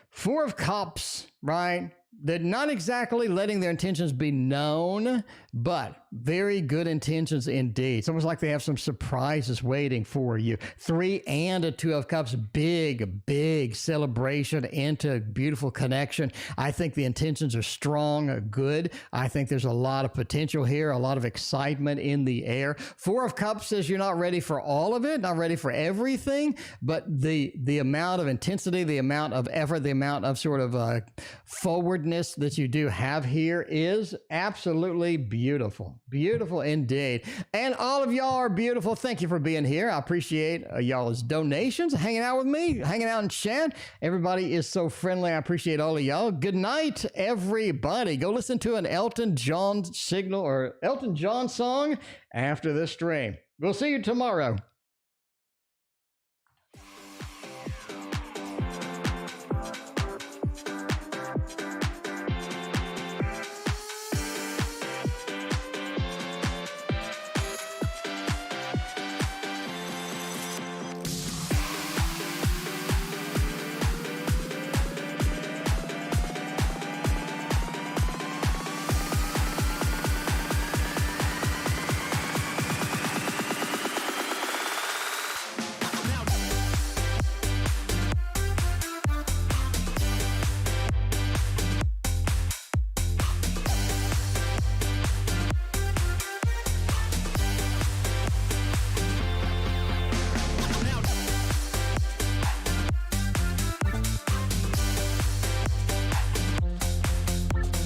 Four of Cups, right? They're not exactly letting their intentions be known, but very good intentions indeed. It's almost like they have some surprises waiting for you. Three and a Two of Cups, big, big celebration into beautiful connection. I think the intentions are strong, good. I think there's a lot of potential here, a lot of excitement in the air. Four of Cups says you're not ready for all of it, not ready for everything, but the amount of intensity, the amount of effort, the amount of sort of forwardness that you do have here is absolutely beautiful. Beautiful indeed. And all of y'all are beautiful. Thank you for being here. I appreciate y'all's donations, hanging out with me, hanging out in chat. Everybody is so friendly. I appreciate all of y'all. Good night, everybody. Go listen to an Elton John song after this stream. We'll see you tomorrow.